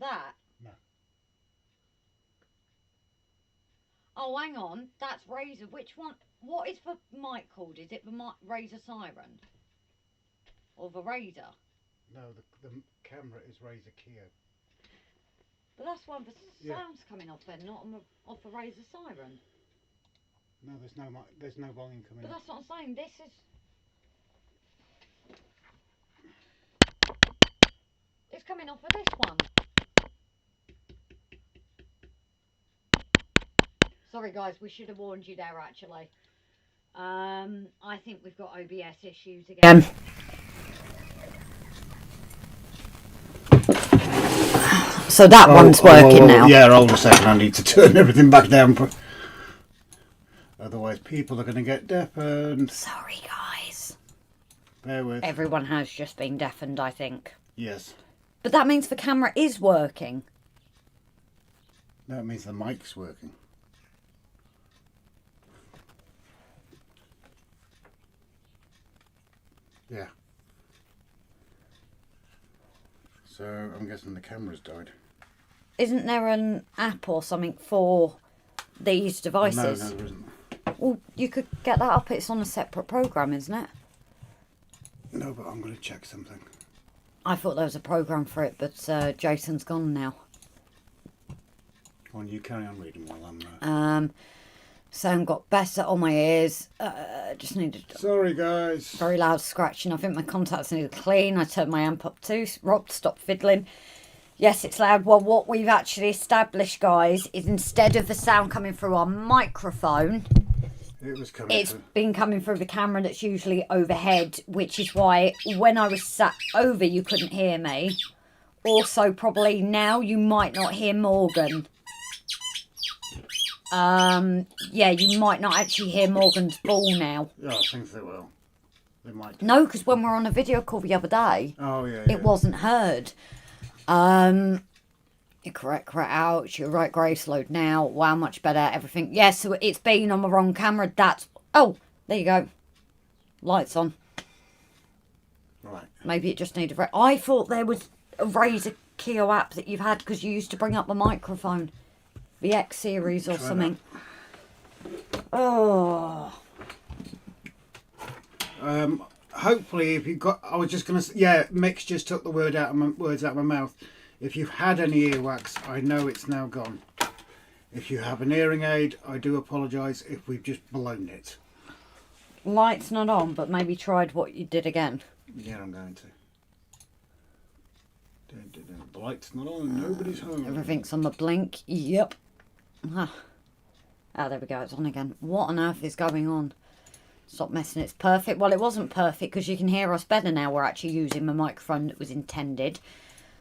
that. No. Oh, hang on, that's Razor. Which one? What is the mic called? Is it the Razor Siren or the Razor? No, the camera is Razor Kia. But that's why the sound's coming off then, not on off the Razor Siren. No, there's no volume coming. But that's what I'm saying. This is. It's coming off of this one. Sorry guys, we should have warned you there actually. I think we've got OBS issues again. so that one's working now. Yeah, hold a second. I need to turn everything back down. Otherwise, people are going to get deafened. Sorry, guys. Bear with. Everyone has just been deafened, I think. Yes. But that means the camera is working. That means the mic's working. Yeah. So I'm guessing the camera's died. Isn't there an app or something for these devices? No, there isn't. Well, you could get that up. It's on a separate program, isn't it? No, but I'm going to check something. I thought there was a program for it, but Jason's gone now. Go on, you carry on reading while I'm... Sound got better on my ears. Just needed... Sorry, guys. Very loud scratching. I think my contacts need to clean. I turned my amp up too. Rob, stop fiddling. Yes, it's loud. Well, what we've actually established, guys, is instead of the sound coming through our microphone... It's been coming through the camera that's usually overhead, which is why when I was sat over, you couldn't hear me. Also, probably now you might not hear Morgan. Yeah, you might not actually hear Morgan's ball now. Yeah, I think they will. They might. No, because when we were on a video call the other day, it wasn't heard. You're correct, ouch, you're right, Grace, load now. Wow, much better, everything. Yes, so it's been on the wrong camera, that's... Oh, there you go. Lights on. Right. Maybe it just needed... I thought there was a Razer Keo app that you've had because you used to bring up the microphone. The X series or something. Oh. Hopefully, if you've got... I was just going to... Yeah, Mick's just took the words out of my mouth. If you've had any earwax, I know it's now gone. If you have an hearing aid, I do apologise if we've just blown it. Light's not on, but maybe tried what you did again. Yeah, I'm going to. The light's not on, nobody's home. Everything's on the blink. Yep. Ah, there we go, it's on again. What on earth is going on? Stop messing, it's perfect. Well, it wasn't perfect because you can hear us better now. We're actually using the microphone that was intended.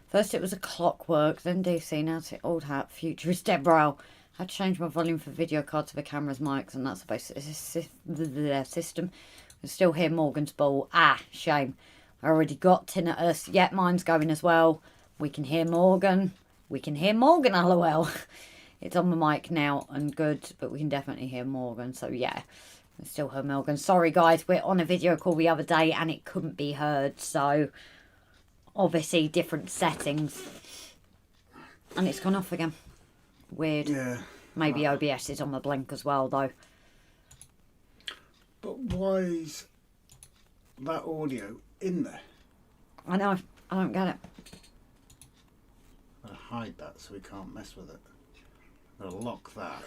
First it was a clockwork, then DC, now it's old hat, futurist Debrau. I had to change my volume for video card to the camera's mics, and that's the basic system. I still hear Morgan's ball. Ah, shame. I already got tinnitus. Yep, mine's going as well. We can hear Morgan. We can hear Morgan, lol. It's on the mic now and good, but we can definitely hear Morgan. So yeah, I still heard Morgan. Sorry guys, we're on a video call the other day and it couldn't be heard. So obviously different settings. And it's gone off again. Weird. Yeah. Maybe OBS is on the blink as well though. But why is that audio in there? I know, I don't get it. I'll hide that so we can't mess with it. I'll lock that.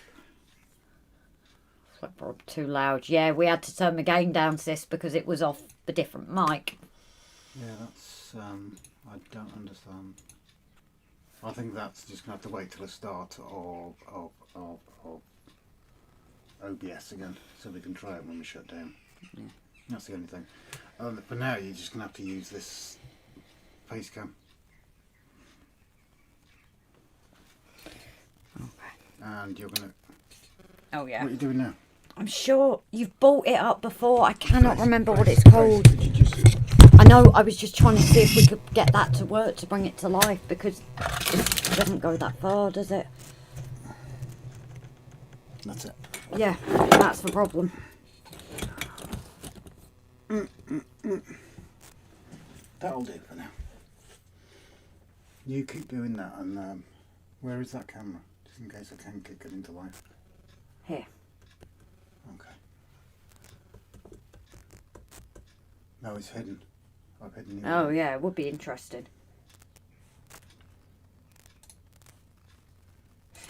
It's like too loud. Yeah, we had to turn the gain down, sis, because it was off the different mic. Yeah, that's, I don't understand. I think that's just going to have to wait till the start of OBS again, so we can try it when we shut down. Yeah. That's the only thing. For now, you're just going to have to use this face cam. Okay. And you're going to... Oh, yeah. What are you doing now? I'm sure you've bought it up before. I cannot remember what it's called. I know, I was just trying to see if we could get that to work to bring it to life, because it doesn't go that far, does it? That's it. Yeah, that's the problem. That'll do for now. You keep doing that, and where is that camera? Just in case I can kick it into life. Here. Okay. No, it's hidden. I've hidden the Oh yeah, it would be interesting.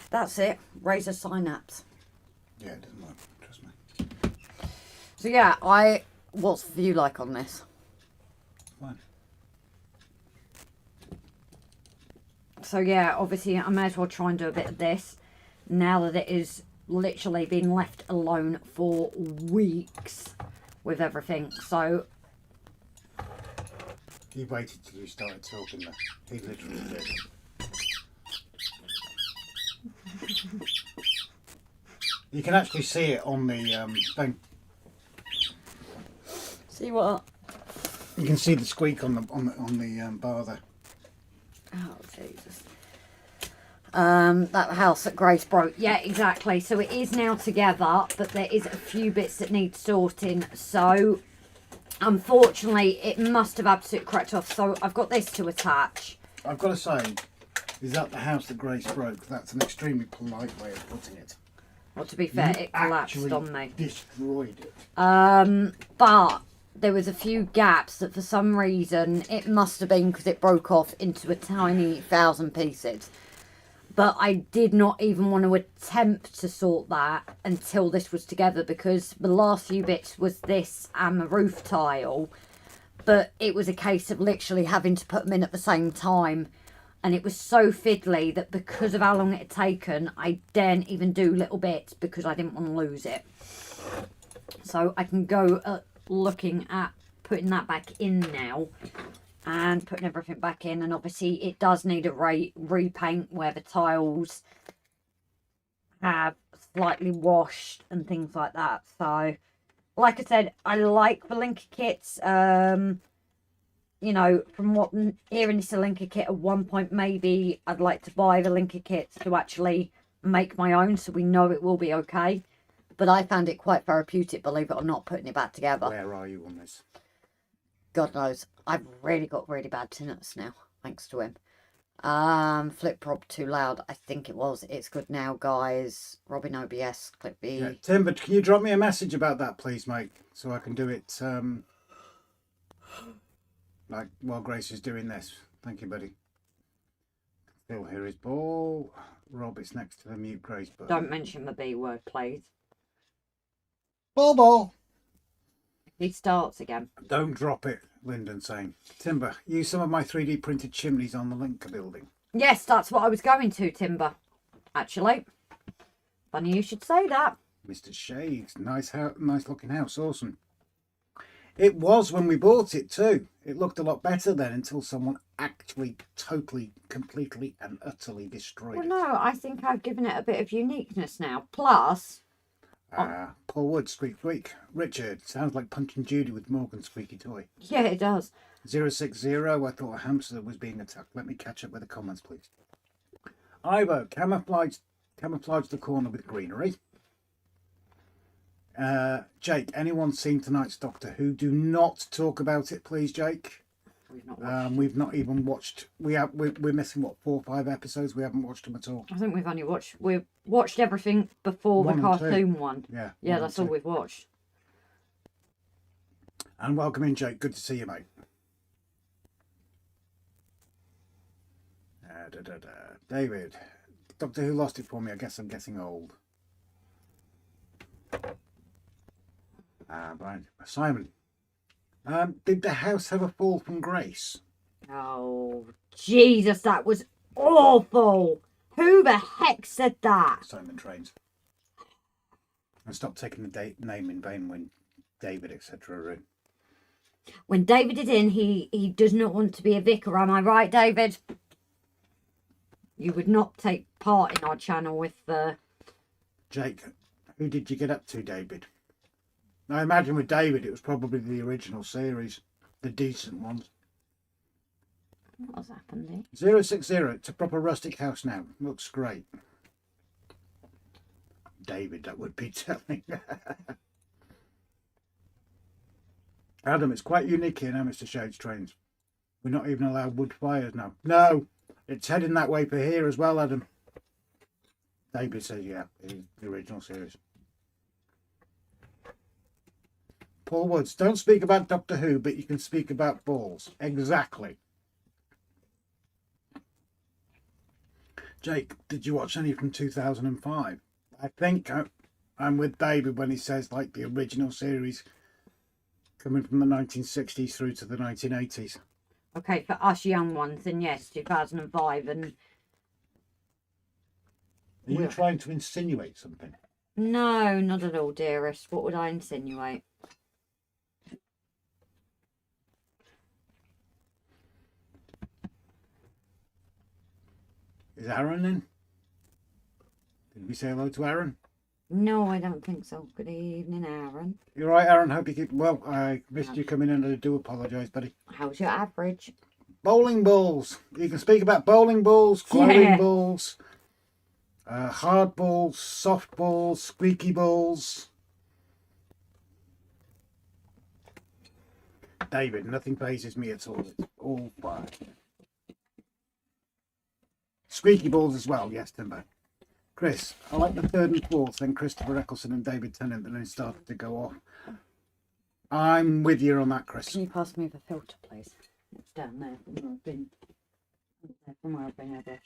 That's it. Razer Synapse. Yeah, it doesn't work. Trust me. So yeah, what's the view like on this? Fine. So yeah, obviously I may as well try and do a bit of this now that it is literally been left alone for weeks with everything. So He waited till you started talking there. He literally did. You can actually see it on the thing. See what? You can see the squeak on the bar there. Oh Jesus. That house that Grace broke. Yeah, exactly. So it is now together, but there is a few bits that need sorting. So unfortunately, it must have absolutely cracked off. So I've got this to attach. I've got to say, is that the house that Grace broke? That's an extremely polite way of putting it. Well, to be fair, You it collapsed actually on me. destroyed it. But there was a few gaps that for some reason, it must have been because it broke off into a tiny 1,000 pieces. But I did not even want to attempt to sort that until this was together, because the last few bits was this and the roof tile. But it was a case of literally having to put them in at the same time. And it was so fiddly that because of how long it had taken, I daren't even do little bits because I didn't want to lose it. So I can go looking at putting that back in now and putting everything back in. And obviously it does need a repaint where the tiles have slightly washed and things like that. So like I said, I like the Linker kits. You know, from what hearing it's a Linker kit, at one point maybe I'd like to buy the Linker kits to actually make my own, so we know it will be okay. But I found it quite therapeutic, believe it or not, putting it back together. Where are you on this? God knows. I've really got really bad tinnitus now, thanks to him. Flip prop too loud, I think it was. It's good now, guys. Robin OBS, click B. Yeah. Tim, but can you drop me a message about that, please, mate? So I can do it, like while Grace is doing this. Thank you, buddy. Still hear his ball. Rob, it's next to the mute Grace button. Don't mention the B word, please. Ball. He starts again. Don't drop it, Lyndon saying. Timber, use some of my 3D printed chimneys on the Linker building. Yes, that's what I was going to, Timber. Actually. Funny you should say that. Mr. Shades, nice looking house, awesome. It was when we bought it too. It looked a lot better then until someone actually totally, completely and utterly destroyed Well, it. no, I think I've given it a bit of uniqueness now. Plus... Paul Wood, squeak squeak. Richard, sounds like Punching Judy with Morgan's squeaky toy. Yeah, it does. 060, I thought a hamster was being attacked. Let me catch up with the comments, please. Ivo, camouflage the corner with greenery. Jake, anyone seen tonight's Doctor Who? Do not talk about it, please, Jake. We've not watched. We've not even watched. We're missing what, 4 or 5 episodes. We haven't watched them at all. I think we've watched everything before the 1 and 2. cartoon one. Yeah. Yeah, 1 that's and all 2. we've watched. And welcome in, Jake. Good to see you, mate. David, Doctor Who lost it for me. I guess I'm getting old. Brian, Simon, did the house have a fall from grace? Oh, Jesus, that was awful. Who the heck said that? Simon Trains. And stop taking the name in vain when David, etc. are in. When David is in, he does not want to be a vicar. Am I right, David? You would not take part in our channel with the... Jake, who did you get up to, David? I imagine with David it was probably the original series, the decent ones. What's happened 060, it's a proper rustic house now. Looks great. David, that would be telling. Adam, it's quite unique here now, Mr. Shades Trains. We're not even allowed wood fires now. No, it's heading that way for here as well, Adam. David says, yeah, it's the original series. Paul Woods, don't speak about Doctor Who, but you can speak about balls. Exactly. Jake, did you watch any from 2005? I think I'm with David when he says like the original series coming from the 1960s through to the 1980s. Okay, for us young ones, then yes, 2005. And Are you trying to insinuate something? no, not at all, dearest. What would I insinuate? Is Aaron in? Did we say hello to Aaron? No, I don't think so. Good evening, Aaron. You're right, Aaron. Hope you keep well. I missed you coming in and I do apologise, buddy. How's your average? Bowling balls. You can speak about bowling balls, glowing Yeah. balls, hard balls, soft balls, squeaky balls. David, nothing phases me at all. It's all fine. Squeaky balls as well, yes, Timber. Chris, I like the third and fourth, then Christopher Eccleston and David Tennant, and then started to go off. I'm with you on that, Chris. Can you pass me the filter, please? It's down there from where I've been over.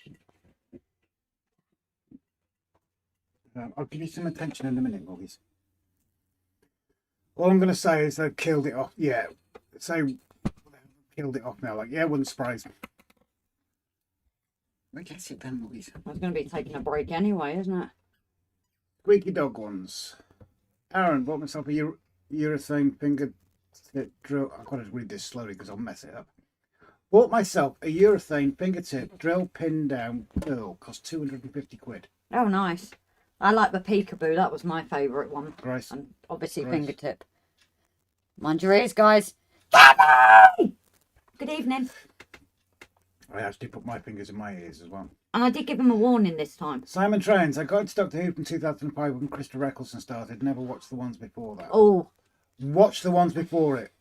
I'll give you some attention in a minute, Moggies. All I'm going to say is they've killed it off. Yeah, say killed it off now. Like, yeah, wouldn't surprise me. I guess it then, Moggies. I was going to be taking a break anyway, isn't it? Squeaky dog ones. Aaron bought myself a urethane finger tip drill. I've got to read this slowly because I'll mess it up. Bought myself a urethane fingertip drill pin down pearl. Cost 250 quid. Oh, nice. I like the peekaboo. That was my favourite one. Grace. And obviously Grace. fingertip. Mind your ears, guys. Gabby! Good evening. I actually put my fingers in my ears as well. And I did give him a warning this time. Simon Trains. I got into Doctor Who from 2005 when Christopher Eccleston started. Never watched the ones before that. Oh, Watch the ones before it.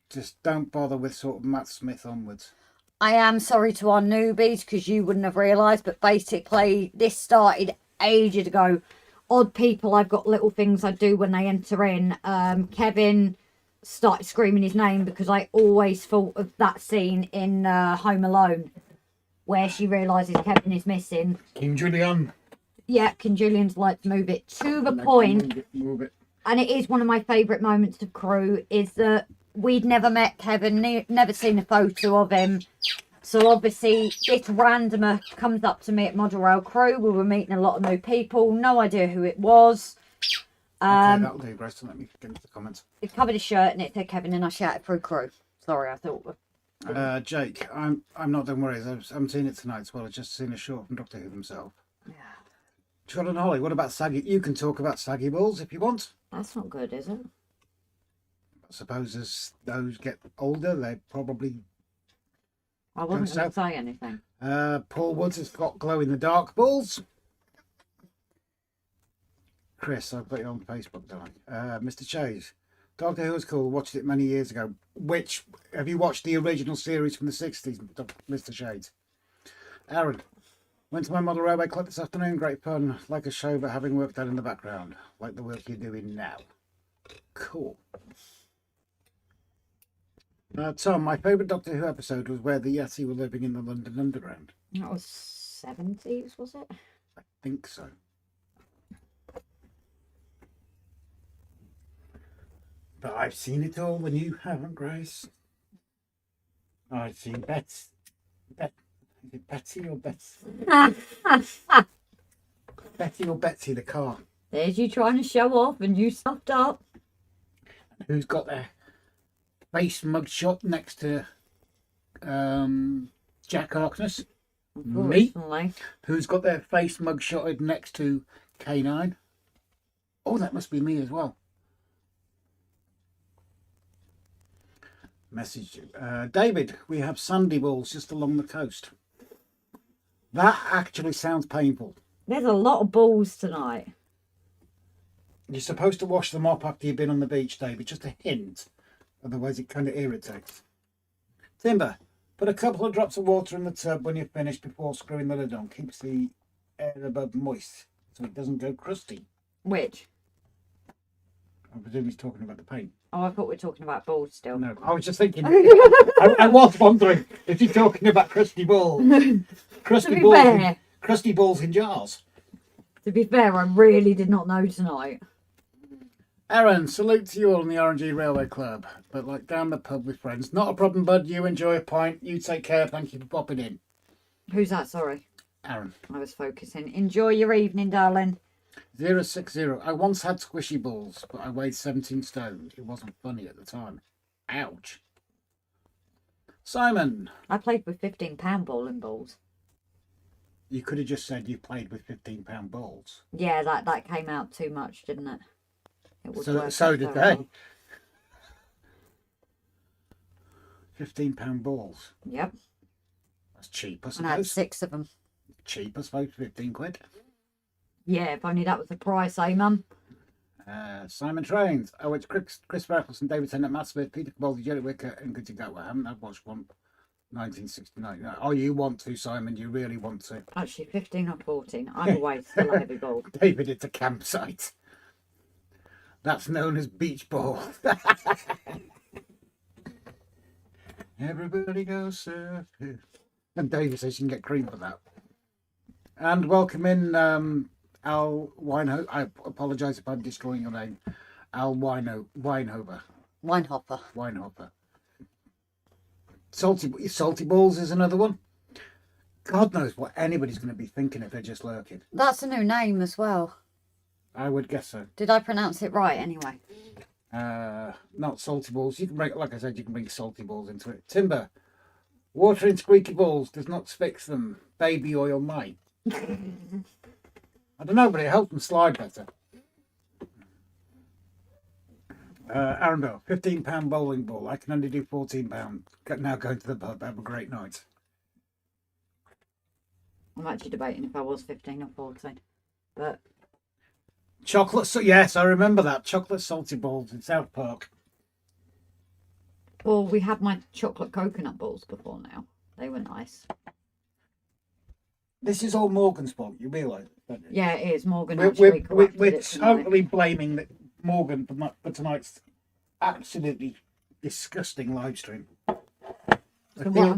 Just don't bother with sort of Matt Smith onwards. I am sorry to our newbies because you wouldn't have realised, but basically this started ages ago. Odd people, I've got little things I do when they enter in. Kevin started screaming his name because I always thought of that scene in Home Alone where she realises Kevin is missing. King Julian. Yeah, King Julian's like to move it to the point. Move it. And it is one of my favourite moments of Crew is that we'd never met Kevin, never seen a photo of him. So obviously this randomer comes up to me at Model Rail Crew. We were meeting a lot of new people, no idea who it was. Okay, that'll do, Grace. Let me get into the comments. He covered his shirt and it said Kevin and I shouted through Crew. Sorry, I thought... Jake, I'm not, don't worry. I'm seeing it tonight as well. I've just seen a short from Doctor Who himself. Yeah. John and Holly, what about saggy? You can talk about saggy balls if you want. That's not good, is it? I suppose as those get older, they probably... I wasn't Goes going south. to say anything. Paul Woods has got glow-in-the-dark balls. Chris, I've got you on Facebook, don't I? Mr. Chase, Doctor Who was cool. Watched it many years ago. Which, have you watched the original series from the 60s, Mr. Shades? Aaron, went to my model railway club this afternoon. Great fun. Like a show, but having work done in the background. Like the work you're doing now. Cool. Tom, my favourite Doctor Who episode was where the Yeti were living in the London Underground. That was 70s, was it? I think so. But I've seen it all when you haven't, Grace. I've seen Betsy. Is it Betsy or Betsy? Betty or Betsy the car. There's you trying to show off and you stuffed up. Who's got their face mugshot next to Jack Harkness? Me. Unfortunately. Who's got their face mugshotted next to K9? Oh, that must be me as well. Message David, we have sandy balls just along the coast. That actually sounds painful. There's a lot of balls tonight. You're supposed to wash them up after you've been on the beach, David. Just a hint. Otherwise it kind of irritates. Timber, put a couple of drops of water in the tub when you're finished before screwing the lid on. Keeps the air above moist so it doesn't go crusty. Which? I presume he's talking about the paint. Oh, I thought we were talking about balls still. No, I was just thinking. I was wondering if he's talking about crusty balls. Crusty be balls. fair. Crusty balls in jars. To be fair, I really did not know tonight. Aaron, salute to you all in the RNG Railway Club. But like down the pub with friends. Not a problem, bud. You enjoy a pint. You take care. Thank you for popping in. Who's that? Sorry. Aaron. I was focusing. Enjoy your evening, darling. 060. I once had squishy balls, but I weighed 17 stone. It wasn't funny at the time. Ouch. Simon. I played with £15 bowling balls. You could have just said you played with £15 balls. Yeah, that came out too much, didn't it? It would work So out did very they. well. £15 balls. Yep. That's cheap, I And I had suppose. 6 of them. Cheap, I suppose. 15 quid. Yeah, if only that was the price, eh, Mum? Simon Trains. Oh, it's Chris Raffles and David Tennant, Matt Smith, Peter Cabaldi, Jerry Wicker, and good to go. I haven't watched one. 1969. Oh, you want to, Simon? You really want to? Actually, 15 or 14. Either way, still a heavy ball. David, it's a campsite. That's known as beach ball. Everybody goes surfing. And David says you can get cream for that. And welcome in Al Winehover. I apologise if I'm destroying your name. Al Winehover. Weinhopper. Salty balls is another one. God knows what anybody's going to be thinking if they're just lurking. That's a new name as well. I would guess so. Did I pronounce it right anyway? Not salty balls. You can bring, like I said, you can bring salty balls into it. Timber. Water in squeaky balls does not fix them. Baby oil might. I don't know, but it helps them slide better. Arundel, £15 bowling ball. I can only do £14. Now going to the pub. Have a great night. I'm actually debating if I was 15 or 14. But Chocolate. Yes, I remember that. Chocolate salty balls in South Park. well, we had my chocolate coconut balls before now. They were nice. This is all Morgan's fault. You realise? Don't you? Yeah, it is. Morgan We're actually corrected we're it tonight. totally blaming Morgan for tonight's absolutely disgusting live stream.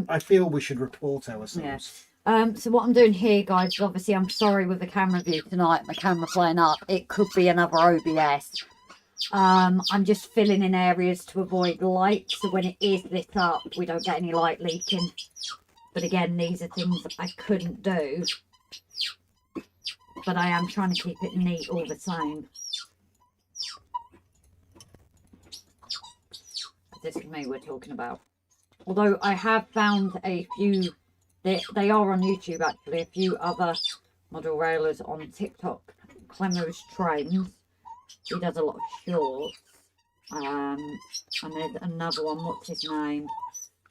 I feel we should report ourselves. So what I'm doing here, guys, is obviously I'm sorry with the camera view tonight. My camera playing up. It could be another OBS. I'm just filling in areas to avoid light, so when it is lit up, we don't get any light leaking. But again, these are things that I couldn't do. But I am trying to keep it neat all the same. This is me we're talking about. Although I have found a few, they are on YouTube actually, a few other model railers on TikTok. Clemo's Trains. He does a lot of shorts. And there's another one, what's his name?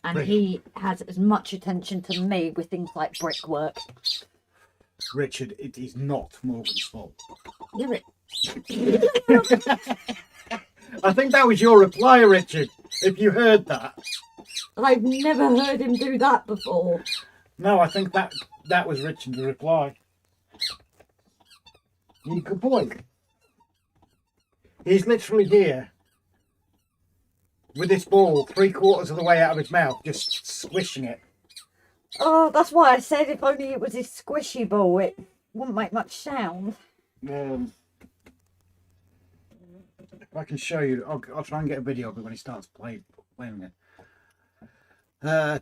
And he has as much attention to me with things like brickwork. Richard, it is not Morgan's fault. You're it. I think that was your reply, Richard, if you heard that. I've never heard him do that before. No, I think that was Richard's reply. Good boy. He's literally here with this ball 3/4 of the way out of his mouth, just squishing it. Oh, that's why I said if only it was his squishy ball, it wouldn't make much sound. If I can show you, I'll try and get a video of it when he starts playing it.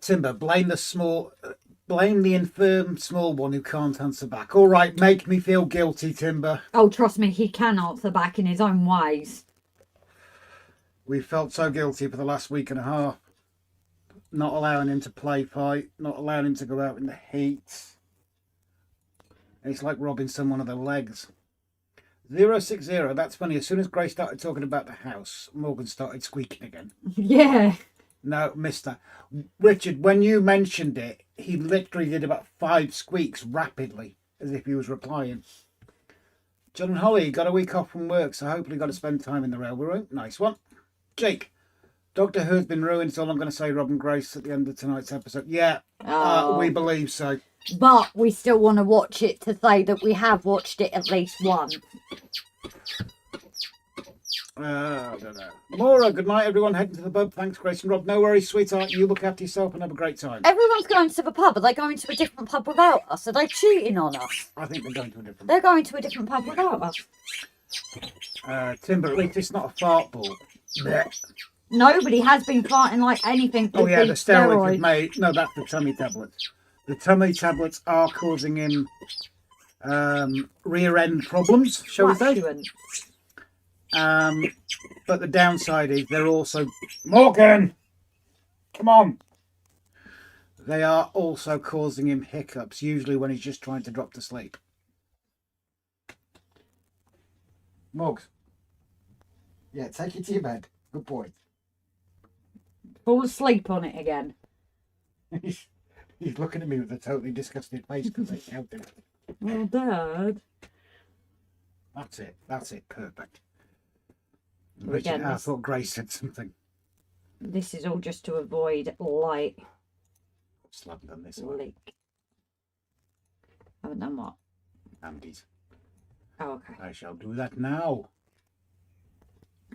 Timber, blame the infirm small one who can't answer back. All right, make me feel guilty, Timber. Oh, trust me, he can answer back in his own ways. We felt so guilty for the last week and a half. Not allowing him to play fight, not allowing him to go out in the heat. It's like robbing someone of their legs. 060, that's funny. As soon as Grace started talking about the house, Morgan started squeaking again. Yeah. No, mister. Richard, when you mentioned it, he literally did about 5 squeaks rapidly, as if he was replying. John and Holly got a week off from work, so hopefully got to spend time in the railway room. Nice one. Jake, Doctor Who's been ruined, is all I'm going to say, Rob and Grace, at the end of tonight's episode. Yeah, we believe so. But we still want to watch it to say that we have watched it at least once. I don't know. Laura, good night, everyone. Heading to the pub. Thanks, Grace and Rob. No worries, sweetheart. You look after yourself and have a great time. Everyone's going to the pub. Are they going to a different pub without us? Are they cheating on us? I think they're going to a different. They're going to a different pub without us. Timber, at least it's not a fart ball. Blech. Nobody has been farting like anything. Oh, yeah, the steroids steroids. have made... No, that's the tummy tablets. The tummy tablets are causing him rear end problems, shall we say? Flatulence. But the downside is they're also... Morgan! Come on! They are also causing him hiccups, usually when he's just trying to drop to sleep. Mugs. Yeah, take it to your bed. Good boy. Fall asleep on it again. He's looking at me with a totally disgusted face because I shouted. Oh, Dad. That's it. That's it. Perfect. Well, Richard, again, I this- thought Grace said something. This is all just to avoid light Slapping on this one. leak. Haven't done what? Andy's. Oh, okay. I shall do that now.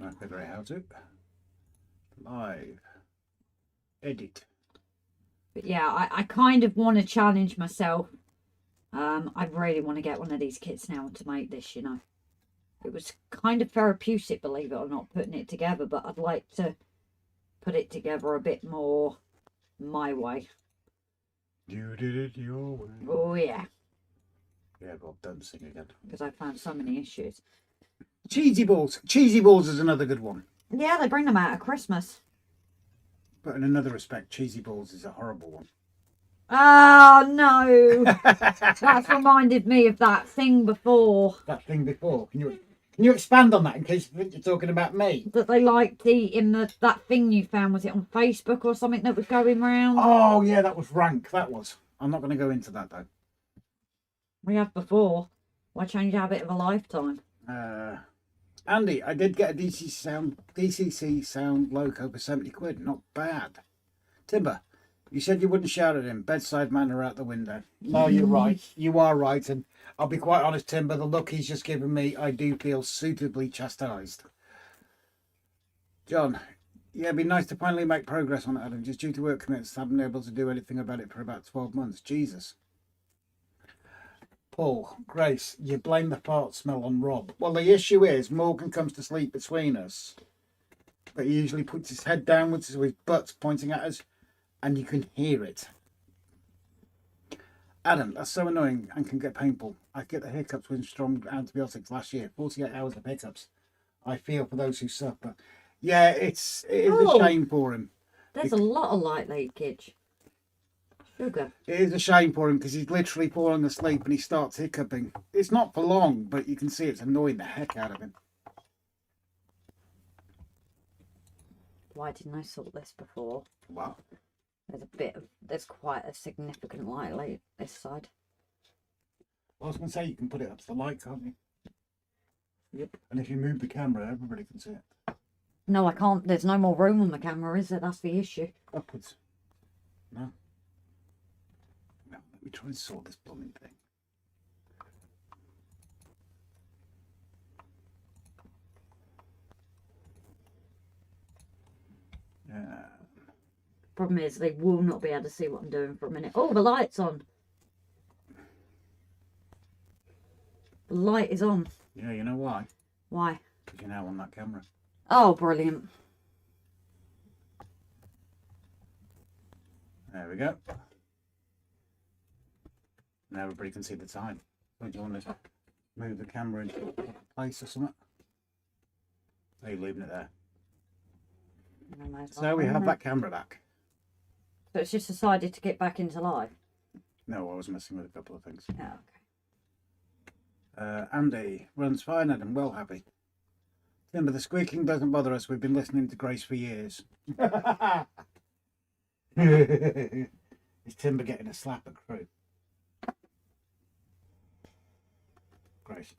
I'll figure out how to. Live. Edit. But yeah, I kind of want to challenge myself. I really want to get one of these kits now to make this, you know. It was kind of therapeutic, believe it or not, putting it together, but I'd like to put it together a bit more my way. You did it your way. Oh, yeah, Yeah, Bob, don't sing again. because I found so many issues. Cheesy balls. Cheesy balls is another good one. Yeah, they bring them out at Christmas. But in another respect, cheesy balls is a horrible one. Oh, no. That's reminded me of that thing before. That thing before. Can you expand on that in case you think you're talking about me? That they liked eating that thing you found. Was it on Facebook or something that was going round? Oh, yeah, that was rank. That was. I'm not going to go into that, though. We have before. Why change habit of a lifetime? Andy, I did get a DCC sound loco for 70 quid. Not bad. Timber, you said you wouldn't shout at him. Bedside manner out the window. No, you're right. You are right. And I'll be quite honest, Timber, the look he's just given me, I do feel suitably chastised. John, yeah, it'd be nice to finally make progress on it, Adam. Just due to work commitments, I haven't been able to do anything about it for about 12 months. Jesus. Paul, Grace, you blame the fart smell on Rob. Well, the issue is Morgan comes to sleep between us, but he usually puts his head downwards with his butt's pointing at us, and you can hear it. Adam, that's so annoying and can get painful. I get the hiccups with strong antibiotics last year. 48 hours of hiccups. I feel for those who suffer. Yeah, it is a shame for him. There's a lot of light leakage. Sugar. It is a shame for him because he's literally falling asleep and he starts hiccuping. It's not for long, but you can see it's annoying the heck out of him. Why didn't I sort this before? Wow. There's quite a significant light leak this side. I was going to say you can put it up to the light, can't you? Yep. And if you move the camera, everybody can see it. No, I can't. There's no more room on the camera, is there? That's the issue. Upwards. No. No, let me try and sort this plumbing thing. Yeah. Problem is, they will not be able to see what I'm doing for a minute. Oh, the light's on. The light is on. Yeah, you know why? Why? Because you're now on that camera. Oh, brilliant. There we go. Now everybody can see the time. So do you want to move the camera into place or something? Are you leaving it there? So we have that camera back. So it's just decided to get back into live. No, I was messing with a couple of things. Oh, okay. Andy runs fine and I'm well happy. Timber, the squeaking doesn't bother us. We've been listening to Grace for years. Is Timber getting a slap at crew? Grace.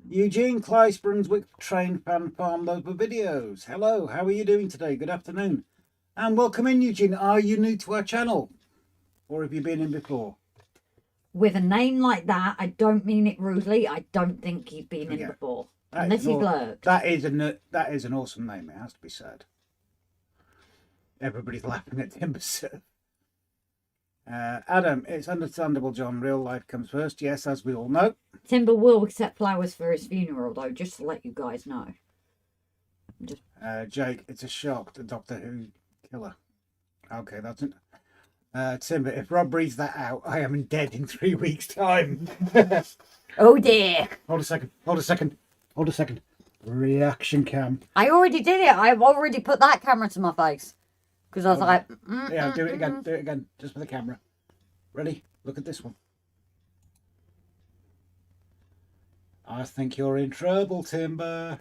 Eugene Kleiss, Brunswick trained fan farm lover videos. Hello, how are you doing today? Good afternoon. And welcome in, Eugene. Are you new to our channel? Or have you been in before? With a name like that, I don't mean it rudely. I don't think he's been in before. Unless he's lurked. That is an awesome name, it has to be said. Everybody's laughing at Timber Surf. Adam, it's understandable, John. Real life comes first. Yes, as we all know. Timber will accept flowers for his funeral, though, just to let you guys know. Jake, it's a shock. The Doctor Who killer. Okay, that's it. Timber, if Rob reads that out, I am dead in 3 weeks' time. Oh dear. Hold a second. Hold a second. Reaction cam. I already did it. I've already put that camera to my face. Because I was Okay. like... Yeah, do it again. Do it again. Just with the camera. Ready? Look at this one. I think you're in trouble, Timber.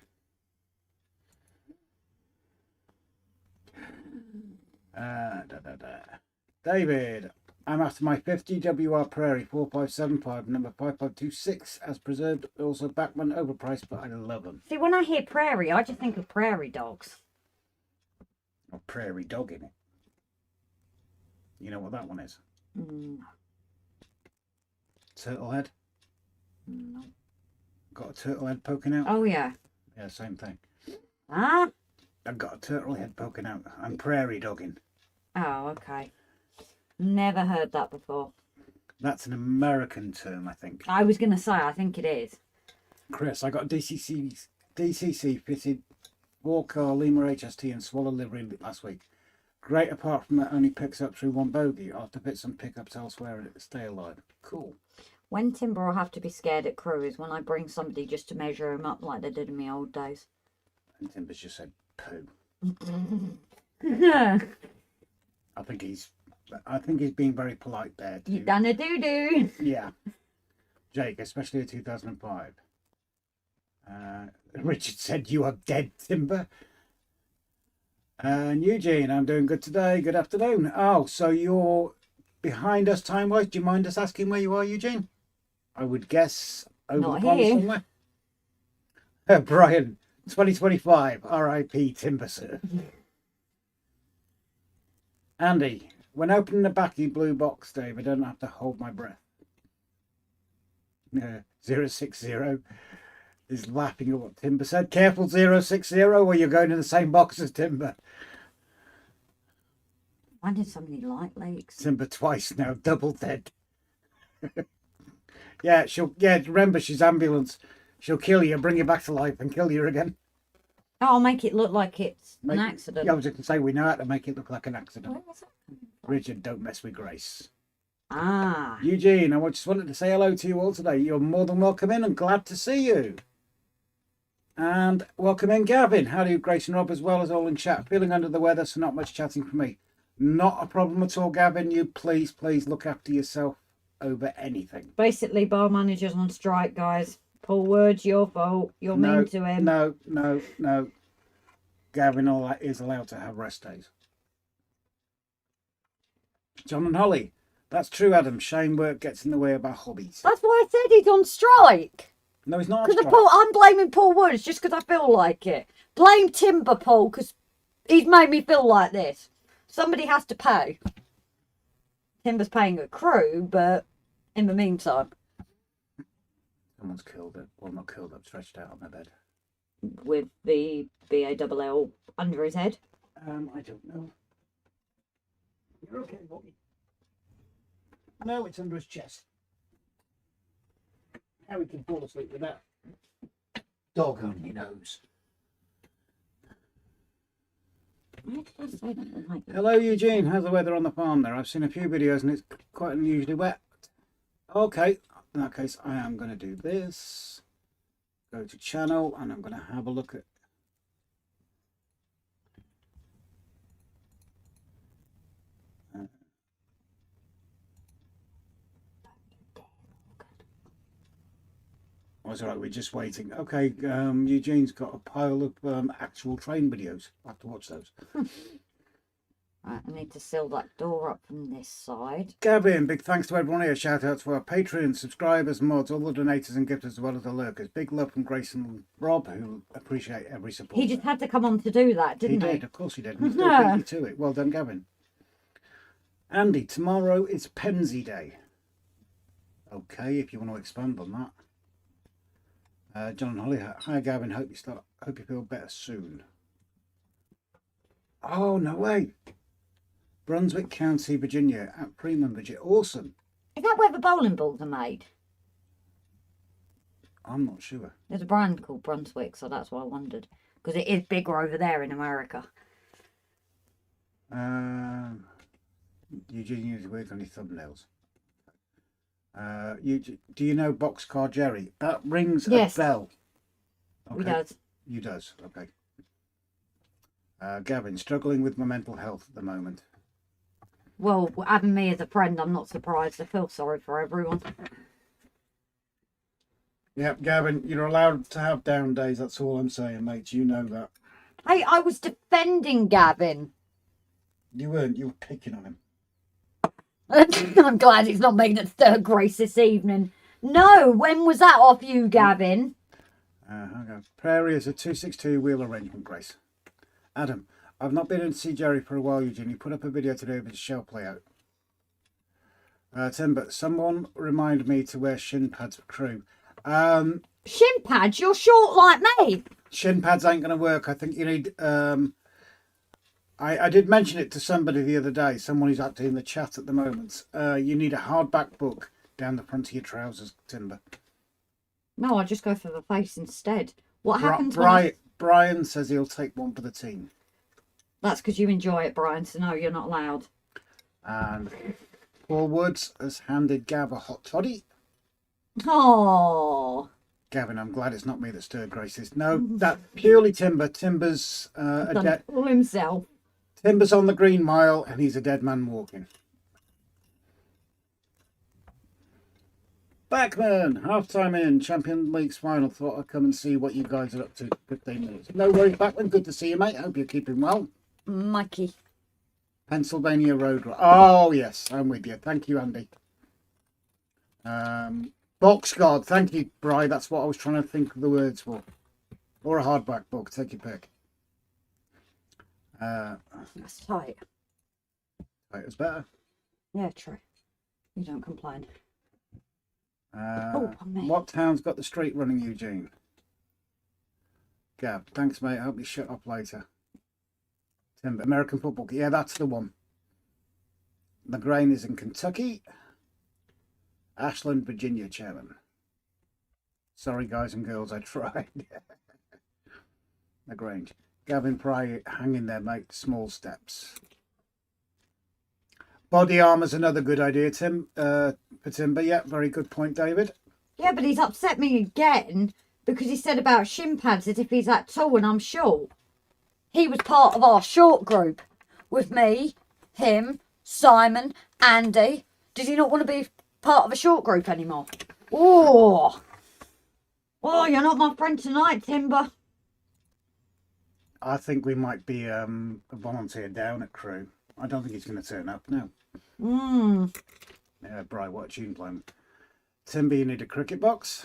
David, I'm after my 50 WR Prairie 4575, number 5526, as preserved, also Backman, overpriced, but I love them. See, when I hear prairie, I just think of prairie dogs. A prairie dog in it. You know what that one is? Turtle head? No. Got a turtle head poking out? Oh, yeah. Yeah, same thing. Ah? I've got a turtle head poking out. I'm prairie dogging. Oh, okay. Never heard that before. That's an American term, I think. I was going to say, I think it is. Chris, I got DCC fitted 4-car Lima HST and Swallow livery last week. Great, apart from that only picks up through one bogey. I'll have to fit some pickups elsewhere and stay alive. Cool. When Timber will have to be scared at crew is when I bring somebody just to measure him up like they did in my old days. And Timber's just said poo. You I think he's being very polite there too. done a doo-doo. Yeah. Jake, especially in 2005. Richard said, you are dead, Timber. And Eugene, I'm doing good today. Good afternoon. Oh, so you're behind us time-wise. Do you mind us asking where you are, Eugene? I would guess over Not the pond here. somewhere. Brian, 2025. R.I.P. Timber, sir. Andy, when opening the backy blue box, Dave, I don't have to hold my breath. 060 is laughing at what Timber said. Careful, 060, or you're going in the same box as Timber. Why did so many light leaks? Timber twice now, double dead. Yeah, remember, she's ambulance. She'll kill you, bring you back to life and kill you again. I'll make it look like it's an accident. Yeah, I was just going to say, we know how to make it look like an accident. Where was that coming from? Richard, don't mess with Grace. Ah. Eugene, I just wanted to say hello to you all today. You're more than welcome in and glad to see you. And welcome in, Gavin. How do you, Grace and Rob, as well as all in chat? Feeling under the weather, so not much chatting from me. Not a problem at all, Gavin. You please look after yourself over anything. Basically, bar manager's on strike, guys. Paul Word's your fault. You're mean to him. No. Gavin is allowed to have rest days. John and Holly. That's true, Adam. Shame work gets in the way of our hobbies. That's why I said he's on strike. No, he's not. Because I'm blaming Paul Woods just because I feel like it. Blame Timber, Paul, because he's made me feel like this. Somebody has to pay. Timber's paying a crew, but in the meantime. Someone's killed it. Well, not killed it, stretched out on their bed. With the BALL under his head. I don't know. You're okay, Bobby. No, it's under his chest. How he can fall asleep with that dog on your nose. Why did I say that like that? Hello, Eugene. How's the weather on the farm there? I've seen a few videos and it's quite unusually wet. Okay, in that case, I am going to do this. Go to channel and I'm going to have a look at. Oh, it's all right, we're just waiting. Okay, Eugene's got a pile of actual train videos. I'll have to watch those. Right, I need to seal that door up from this side. Gavin, big thanks to everyone here. Shout out to our Patreon subscribers, mods, all the donators and gifters, as well as the lurkers. Big love from Grace and Rob, who appreciate every support. He just had to come on to do that, didn't he? He did, of course he did. We still beat you to it. Well done, Gavin. Andy, tomorrow is Pensy Day. Okay, if you want to expand on that. John and Holly, hi Gavin, hope you feel better soon. Oh, no way. Brunswick County, Virginia, at Freeman, Virginia. Awesome. Is that where the bowling balls are made? I'm not sure. There's a brand called Brunswick, so that's why I wondered. Because it is bigger over there in America. Eugene uses work on his thumbnails. Do you know Boxcar Jerry? That rings Yes. a bell. We does. You does, okay. Gavin, struggling with my mental health at the moment. Well, having me as a friend, I'm not surprised. I feel sorry for everyone. Yep, Gavin, you're allowed to have down days, that's all I'm saying, mate. You know that. Hey, I was defending Gavin. You weren't, you were picking on him. I'm glad it's not making it third grace this evening. No, when was that off you, Gavin? Hang on. Prairie is a 262 wheel arrangement, Grace. Adam, I've not been in to see Jerry for a while, Eugene. He put up a video today of his shell playout. Tim, but someone remind me to wear shin pads for crew. Shin pads? You're short like me. Shin pads ain't going to work. I think you need... I did mention it to somebody the other day, someone who's active in the chat at the moment. You need a hardback book down the front of your trousers, Timber. No, I just go for the face instead. What happens when Brian says he'll take one for the team. That's because you enjoy it, Brian, so no, you're not allowed. And Paul Woods has handed Gav a hot toddy. Oh. Gavin, I'm glad it's not me that stirred Grace's. No, that's purely Timber. Timber's All himself. Timber's on the Green Mile and he's a dead man walking. Backman, half-time in, Champions League's final. Thought I'd come and see what you guys are up to. 15 minutes. No worries, Backman. Good to see you, mate. Hope you're keeping well. Mikey. Pennsylvania Road. Oh, yes, I'm with you. Thank you, Andy. Box guard. Thank you, Bri. That's what I was trying to think of the words for. Or a hardback book. Take your pick. That's tight. It was better. Yeah, true. You don't complain. What town's got the street running, Eugene? Gav, thanks, mate. I hope you shut up later. Timber, American football. Yeah, that's the one. The Grain is in Kentucky. Ashland, Virginia, Chairman. Sorry, guys and girls, I tried. The Grange. Gavin Pry, hang in there, mate. Small steps. Body armour's another good idea, Tim. For Timber, yeah, very good point, David. Yeah, but he's upset me again because he said about shin pads as if he's that tall and I'm short. He was part of our short group with me, him, Simon, Andy. Does he not want to be part of a short group anymore? Oh, you're not my friend tonight, Timber. I think we might be a volunteer down at crew. I don't think he's going to turn up, no. Yeah, Bri, what a tune playing. Timber, you need a cricket box.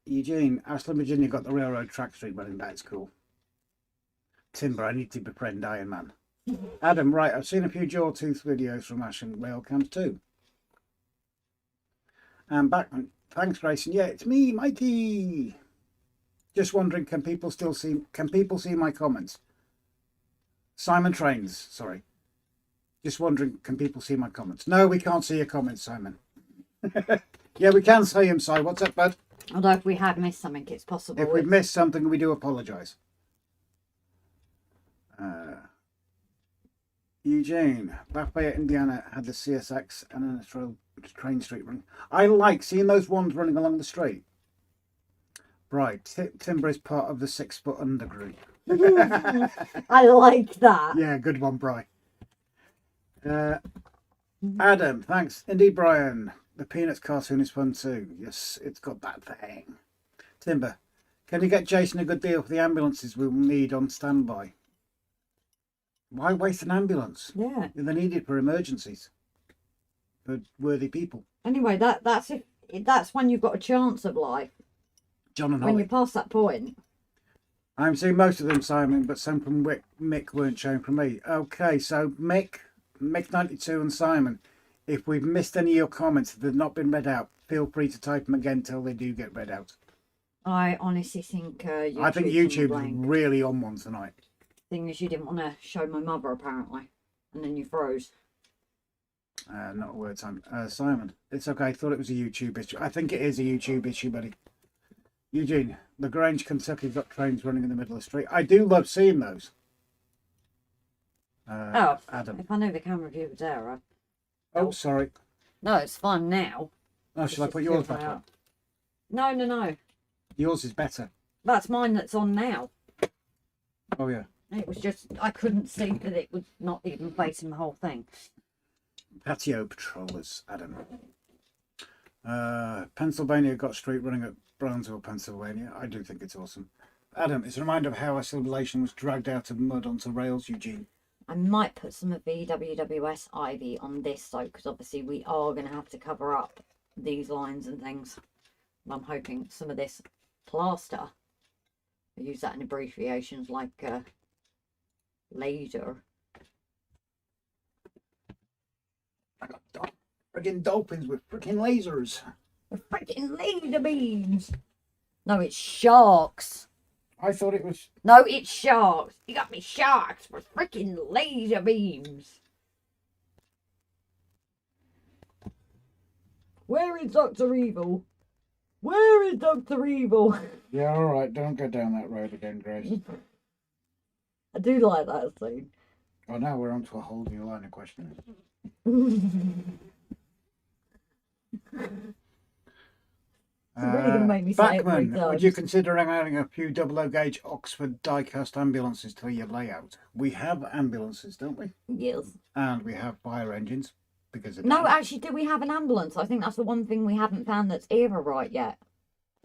Eugene, Ashland, Virginia got the railroad track street running. That's cool. Timber, I need to befriend Iron Man. Adam, right, I've seen a few Jawtooth videos from Ashland rail camps too. And Backman, thanks, Grayson. Yeah, it's me, Mikey. Just wondering, can people see my comments? Simon Trains, sorry. Just wondering, can people see my comments? No, we can't see your comments, Simon. Yeah, we can see them, Si. What's up, bud? Although if we have missed something, it's possible. If we've missed something, we do apologise. Eugene, Lafayette, Indiana had the CSX and a train street run. I like seeing those ones running along the street. Right, Timber is part of the 6 foot under group. I like that. Yeah, good one, Bri. Adam, thanks. Indeed, Brian. The Peanuts cartoon is fun too. Yes, it's got that thing. Timber, can you get Jason a good deal for the ambulances we'll need on standby? Why waste an ambulance? Yeah. They're needed for emergencies. For worthy people. Anyway, that's when you've got a chance of life. John and When Holly. you're past that point. I'm seeing most of them, Simon, but some from Mick weren't shown from me. Okay, so Mick92 and Simon, if we've missed any of your comments that have not been read out, feel free to type them again till they do get read out. I honestly think I think YouTube's really on one tonight. Thing is, you didn't want to show my mother, apparently. And then you froze. Not a word, Simon. Simon, it's okay. I thought it was a YouTube issue. I think it is a YouTube issue, buddy. Eugene, the Grange, Kentucky got trains running in the middle of the street. I do love seeing those. Adam. If I knew the camera view was there, Oh, sorry. No, it's fine now. Oh, shall I put yours back on? No. Yours is better. That's mine that's on now. Oh yeah. It was just, I couldn't see that it was not even facing the whole thing. Patio patrollers, Adam. Pennsylvania got street running at Brownsville, Pennsylvania. I do think it's awesome. Adam, it's a reminder of how our civilization was dragged out of mud onto rails, Eugene. I might put some of the WWS Ivy on this though, because obviously we are going to have to cover up these lines and things. And I'm hoping some of this plaster, I use that in abbreviations like laser. I got friggin' dolphins with freaking lasers. With freaking laser beams. No, it's sharks. I thought it was. No, it's sharks. You got me sharks with freaking laser beams. Where is Dr. Evil? Where is Dr. Evil? Yeah, all right. Don't go down that road again, Grace. I do like that scene. Oh, now we're on to a whole new line of questioning. Really gonna make me say it 3 Backman, times. would you consider adding a few double-O gauge Oxford die-cast ambulances to your layout? We have ambulances, don't we? Yes. And we have fire engines because of No, that. actually, do we have an ambulance? I think that's the one thing we haven't found that's era right yet.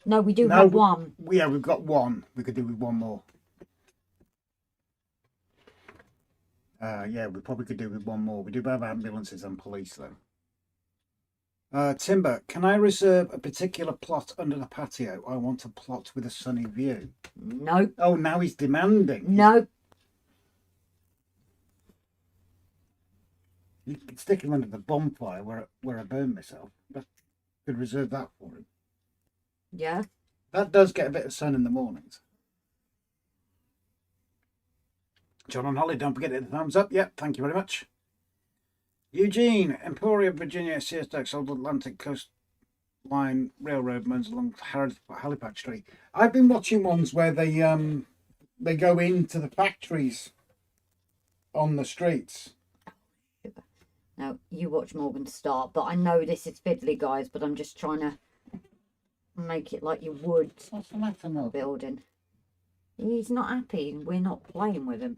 No, we do No, have one. Yeah, we've got one. We could do with one more. Yeah, we probably could do with one more. We do have ambulances and police, though. Timber, can I reserve a particular plot under the patio? I want a plot with a sunny view. No. Oh, now he's demanding. No. You could stick him under the bonfire where I burned myself. But could reserve that for him. Yeah. That does get a bit of sun in the mornings. John on Holly, don't forget to hit the thumbs up. Yep, thank you very much. Eugene, Emporia, Virginia, CSX, Old Atlantic Coastline Railroad runs along Halifax Street. I've been watching ones where they go into the factories on the streets. Now, you watch Morgan start, but I know this is fiddly, guys, but I'm just trying to make it like you would What's the matter, Mel? building. He's not happy. We're not playing with him.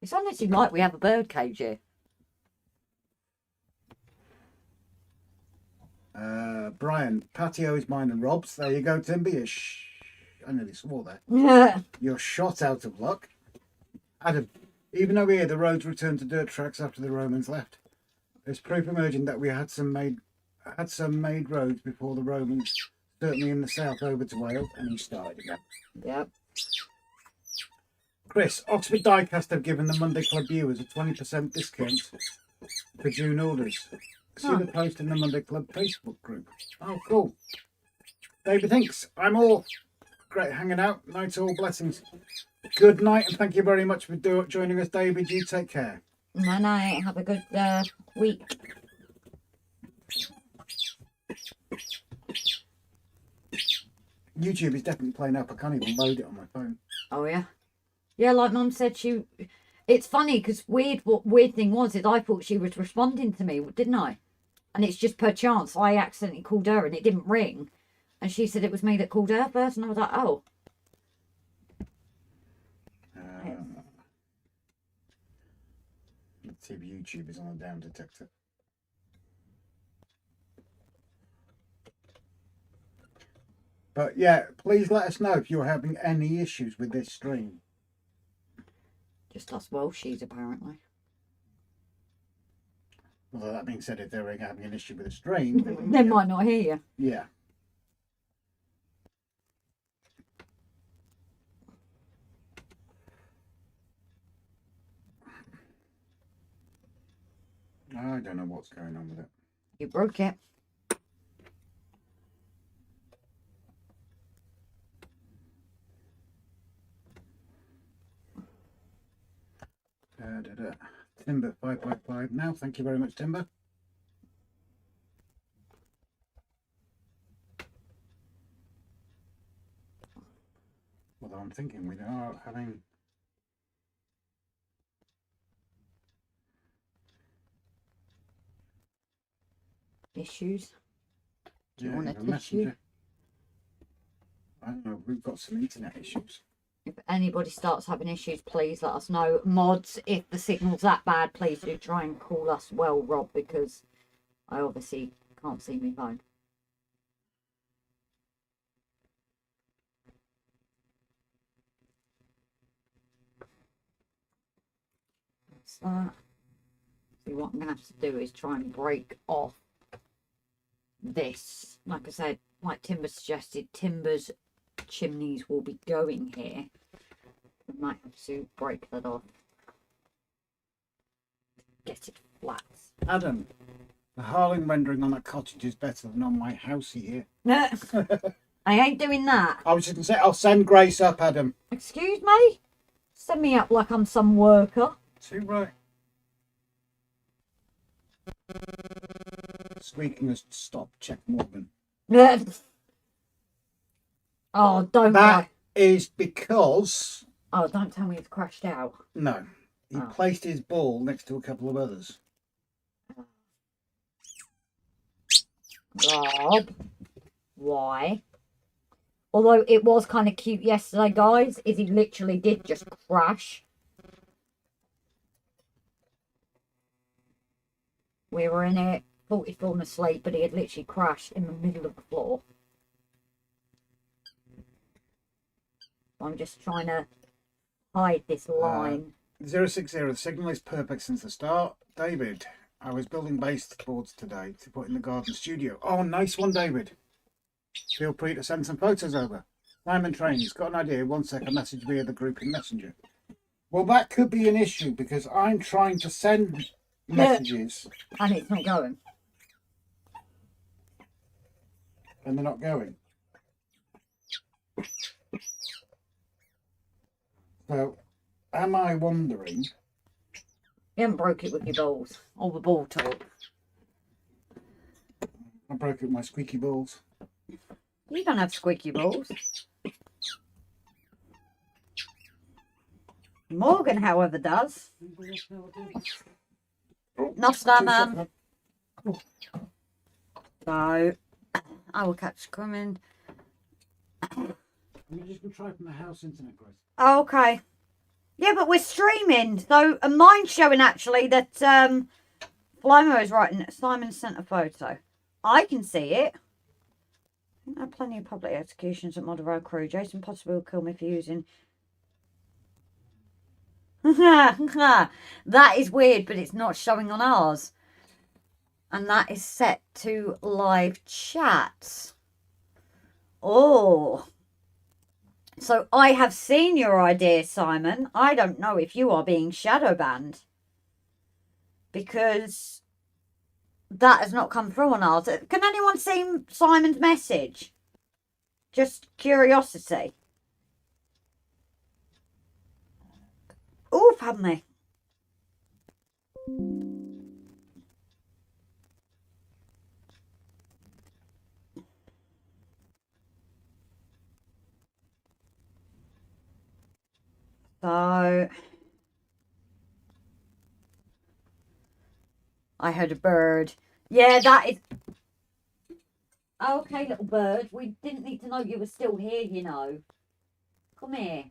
It's honestly like we have a bird cage here. Brian, patio is mine and Rob's. There you go, Timber. I nearly swore there. You're shot out of luck. Adam, even over here, the roads returned to dirt tracks after the Romans left. There's proof emerging that we had some made roads before the Romans, certainly in the south over to Wales, and he started again. Yep. Chris, Oxford Diecast have given the Monday Club viewers a 20% discount for June orders. See the post in the Monday Club Facebook group. Oh, cool. David Hinks, I'm all. Great hanging out. Night all, blessings. Good night, and thank you very much for joining us, David. You take care. Night night. Have a good week. YouTube is definitely playing up. I can't even load it on my phone. Oh yeah. Yeah, like Mum said, it's funny because what weird thing was is I thought she was responding to me, didn't I? And it's just per chance I accidentally called her and it didn't ring, and she said it was me that called her first, and I was like, oh. Let's see if YouTube is on a down detector. But yeah, please let us know if you're having any issues with this stream. Just us Welshies, apparently. Although that being said, if they're having an issue with the stream, They might not hear you. yeah. I don't know what's going on with it. You broke it. Timber 555 now. Thank you very much, Timber. Although I'm thinking we are having Issues. Do you want a even tissue? Messenger. I don't know, we've got some internet issues. If anybody starts having issues, please let us know. Mods, if the signal's that bad, please do try and call us well, Rob, because I obviously can't see my phone. That's that. See, what I'm going to have to do is try and break off this. Like I said, like Timber suggested, Timber's chimneys will be going here. We might have to break that off. Get it flat. Adam, the Harling rendering on that cottage is better than on my house here. No, I ain't doing that. I was just going to say, I'll send Grace up, Adam. Excuse me? Send me up like I'm some worker. Too right. Squeaking has stopped. Check Morgan. Oh, don't That worry. is because... Oh, don't tell me it's crashed out. No. He Oh. placed his ball next to a couple of others. Rob, why? Although it was kind of cute yesterday, guys, is he literally did just crash. We were in it, thought he'd fallen asleep, but he had literally crashed in the middle of the floor. I'm just trying to hide this line. 060, the signal is perfect since the start. David, I was building baseboards today to put in the garden studio. Oh, nice one, David. Feel free to send some photos over. Simon Train's got an idea. 1 second, message via the group in Messenger. Well, that could be an issue because I'm trying to send messages And it's not going. and they're not going. So, am I wondering? You haven't broke it with your balls. Or the ball talk. I broke it with my squeaky balls. You don't have squeaky balls. Morgan, however, does. Not that man. So, I will catch coming. I'm just going to try from the house internet, Grace. Oh, okay. Yeah, but we're streaming. So, and mine's showing actually that Flymo is writing. Simon sent a photo. I can see it. I have plenty of public executions at Model Road Crew. Jason possibly will kill me for using. That is weird, but it's not showing on ours. And that is set to live chat. Oh. So I have seen your idea, Simon. I don't know if you are being shadow banned. Because that has not come through on ours. Can anyone see Simon's message? Just curiosity. Oh, pardon me. So, I heard a bird. Yeah, that is... Okay, little bird. We didn't need to know you were still here, you know. Come here.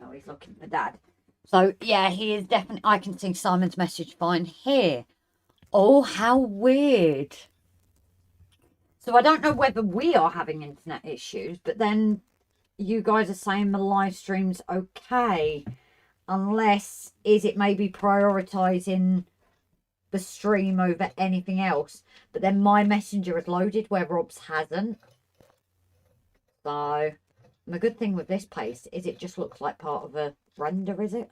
Oh, he's looking for Dad. So, yeah, he is definitely... I can see Simon's message fine here. Oh, how weird. So, I don't know whether we are having internet issues, but then you guys are saying the live stream's okay. Unless, is it maybe prioritising the stream over anything else? But then my messenger is loaded where Rob's hasn't. So, the good thing with this place is it just looks like part of a render, is it?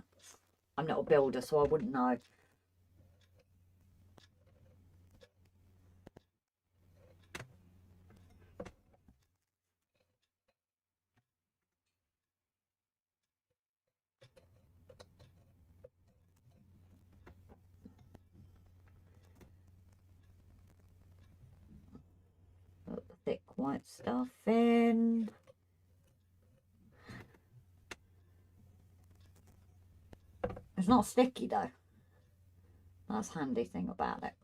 I'm not a builder, so I wouldn't know. Put the thick white stuff in. It's not sticky though. That's the handy thing about it.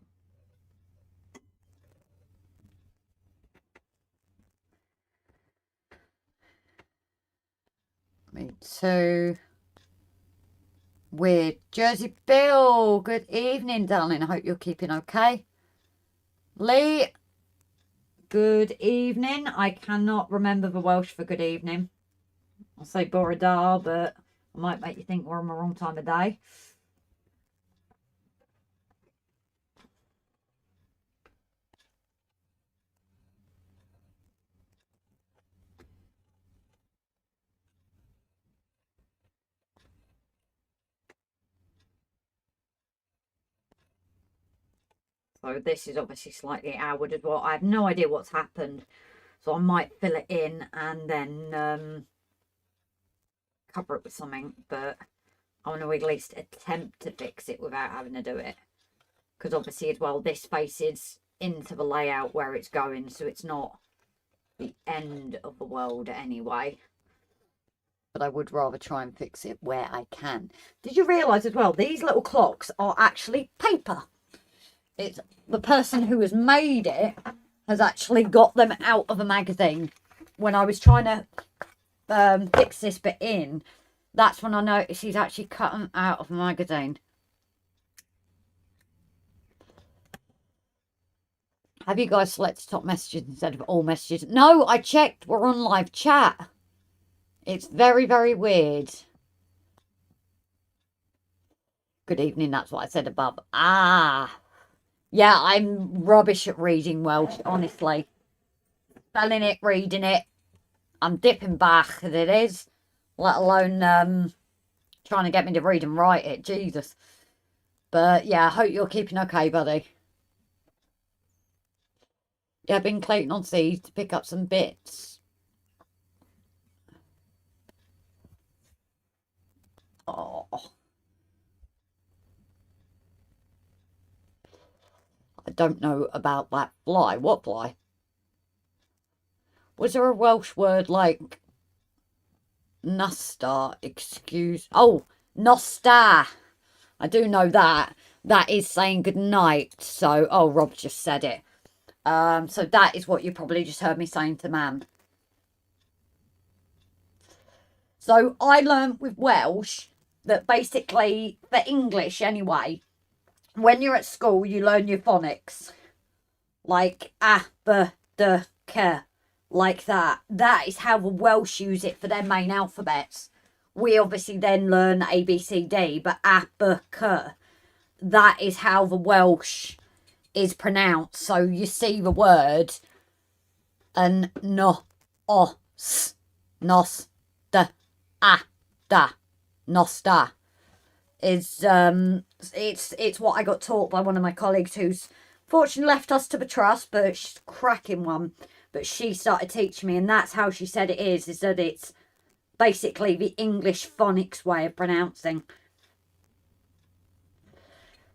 Me too. Weird. Jersey Bill, good evening, darling. I hope you're keeping okay. Lee, good evening. I cannot remember the Welsh for good evening. I'll say Borodar, but I might make you think we're on the wrong time of day. So this is obviously slightly outward as well. I have no idea what's happened. So I might fill it in and then cover it with something. But I want to at least attempt to fix it without having to do it. Because obviously as well, this faces into the layout where it's going. So it's not the end of the world anyway. But I would rather try and fix it where I can. Did you realise as well, these little clocks are actually paper? It's the person who has made it has actually got them out of a magazine. When I was trying to fix this bit in, that's when I noticed he's actually cut them out of a magazine. Have you guys selected top messages instead of all messages? No, I checked. We're on live chat. It's very, very weird. Good evening. That's what I said above. Ah. Yeah, I'm rubbish at reading Welsh, honestly. Spelling it, reading it. I'm dipping back as it is. Let alone trying to get me to read and write it. Jesus. But yeah, I hope you're keeping okay, buddy. Yeah, I've been Clayton on Sea to pick up some bits. Oh. I don't know about that fly. What fly? Was there a Welsh word like Nostar? Excuse. Oh, Nostar. I do know that. That is saying good night. So, oh, Rob just said it. So that is what you probably just heard me saying to Mam. So I learned with Welsh that basically, for English anyway, when you're at school, you learn your phonics. Like a, b, d, k. Like that. That is how the Welsh use it for their main alphabets. We obviously then learn A, B, C, D, but a, b, k. That is how the Welsh is pronounced. So you see the word and no, o, s, nos, da, a, da, nosta is it's what I got taught by one of my colleagues who's fortunately left us to the trust, but she's a cracking one. But she started teaching me, and that's how she said it is that it's basically the English phonics way of pronouncing.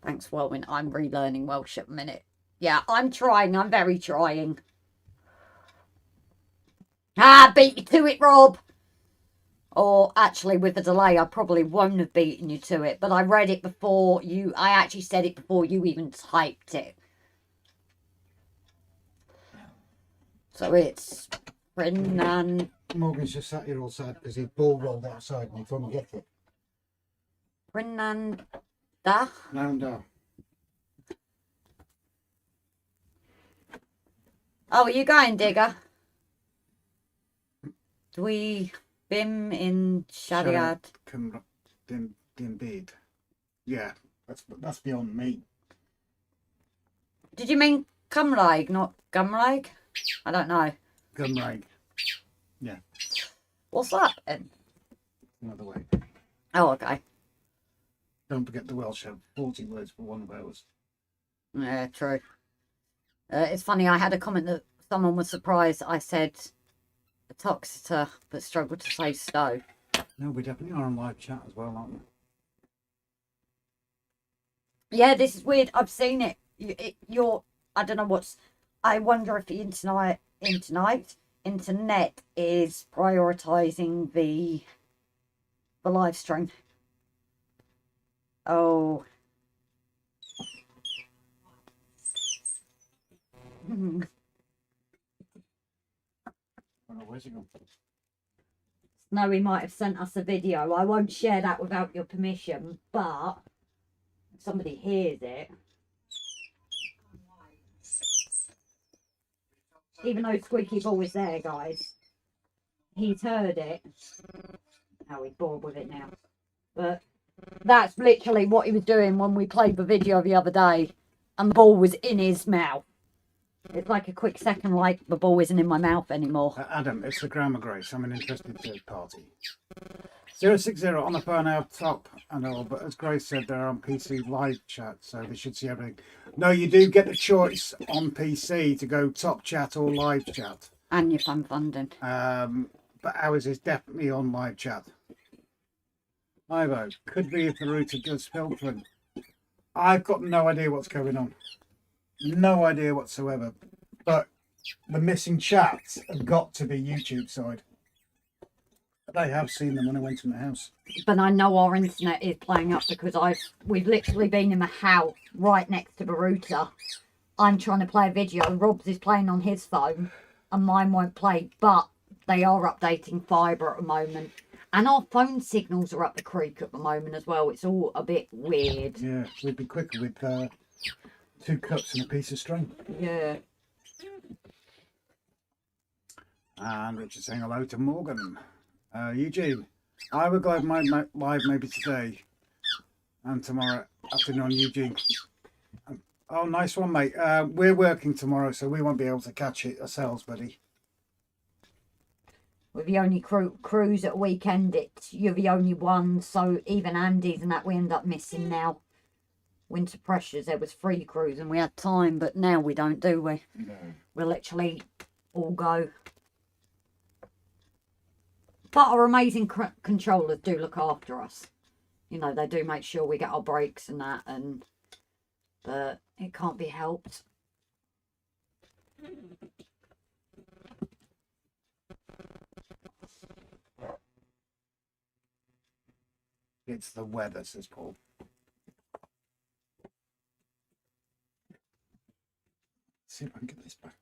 Thanks, Welwyn. I'm relearning Welsh at the minute. Yeah, I'm trying. I'm very trying. Ah, beat you to it, Rob. Or actually, with the delay, I probably won't have beaten you to it. But I read it before you... I actually said it before you even typed it. So it's... Brennan... Morgan's just sat here all sad because his ball rolled outside and he couldn't get it. Brennan... Da? No. Oh, are you going, Digger? Dwi bim in Shariad. Dim bead. Yeah, that's beyond me. Did you mean Cymraeg, not Gymraeg? I don't know. Gymraeg. Yeah. What's that then? Another way. Oh, okay. Don't forget the Welsh have 40 words for one of ours. Yeah, true. It's funny, I had a comment that someone was surprised I said toxita, but struggled to say stove. No, we definitely are on live chat as well, aren't we? Yeah, this is weird. I've seen it. You're, I don't know what's, I wonder if the internet is prioritising the live stream. Oh. Oh, where's he gone? know he might have sent us a video. I won't share that without your permission, but if somebody hears it, even though Squeaky Ball is there, guys, he's heard it. Oh, he's bored with it now. But that's literally what he was doing when we played the video the other day, and the ball was in his mouth. It's like a quick second, like the ball isn't in my mouth anymore. Adam, it's the grammar, Grace. I'm an interested third party. 060 on the phone out top and all, but as Grace said, they're on PC live chat, so they should see everything. No, you do get the choice on PC to go top chat or live chat. And your fan funding. But ours is definitely on live chat. Ivo, could be if the router does filtering. I've got no idea what's going on. No idea whatsoever. But the missing chats have got to be YouTube side. They have seen them when I went in the house. But I know our internet is playing up because we've literally been in the house right next to the router. I'm trying to play a video. Rob's is playing on his phone and mine won't play. But they are updating fibre at the moment. And our phone signals are up the creek at the moment as well. It's all a bit weird. Yeah, we'd be quicker with 2 cups and a piece of string. Yeah. And Richard saying hello to Morgan. Eugene, I will go live maybe today and tomorrow afternoon, Eugene. Oh, nice one, mate. We're working tomorrow, so we won't be able to catch it ourselves, buddy. We're the only crews at weekend. You're the only one, so even Andy's and that we end up missing now. Winter Pressures, there was 3 crews and we had time, but now we don't, do we? No. We literally all go. But our amazing controllers do look after us. You know, they do make sure we get our breaks and that, but it can't be helped. It's the weather, says Paul. See if I can get this back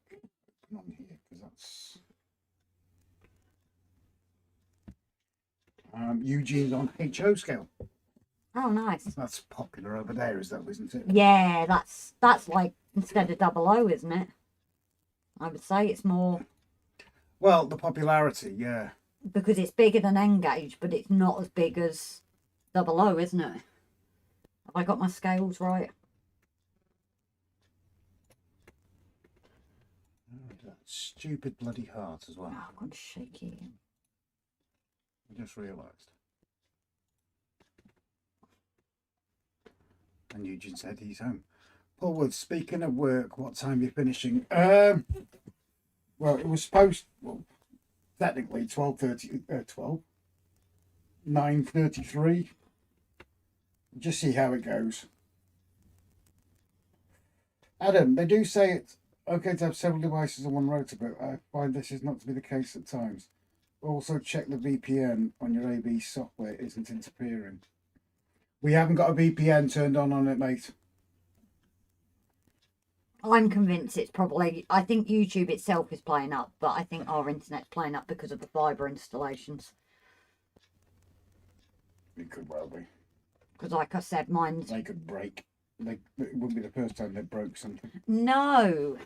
on here, because that's... Eugene's on HO scale. Oh, nice. That's popular over there, isn't it? Yeah, that's like instead of 00, isn't it? I would say it's more... Well, the popularity, yeah. Because it's bigger than N-gauge, but it's not as big as 00, isn't it? Have I got my scales right? That stupid bloody heart as well. Oh, I've got shaky. I just realised. And Eugene said he's home. Paul Wood, speaking of work, what time are you finishing? Well, it was supposed, well, technically 9:33. Just see how it goes. Adam, they do say it's okay to have several devices on one router, but I find this is not to be the case at times. Also check the VPN on your AB software isn't interfering. We haven't got a VPN turned on it, mate. I'm convinced it's probably... I think YouTube itself is playing up, but I think our internet's playing up because of the fibre installations. It could well be. Because like I said, mine's... They could break. It wouldn't be the first time they broke something. No!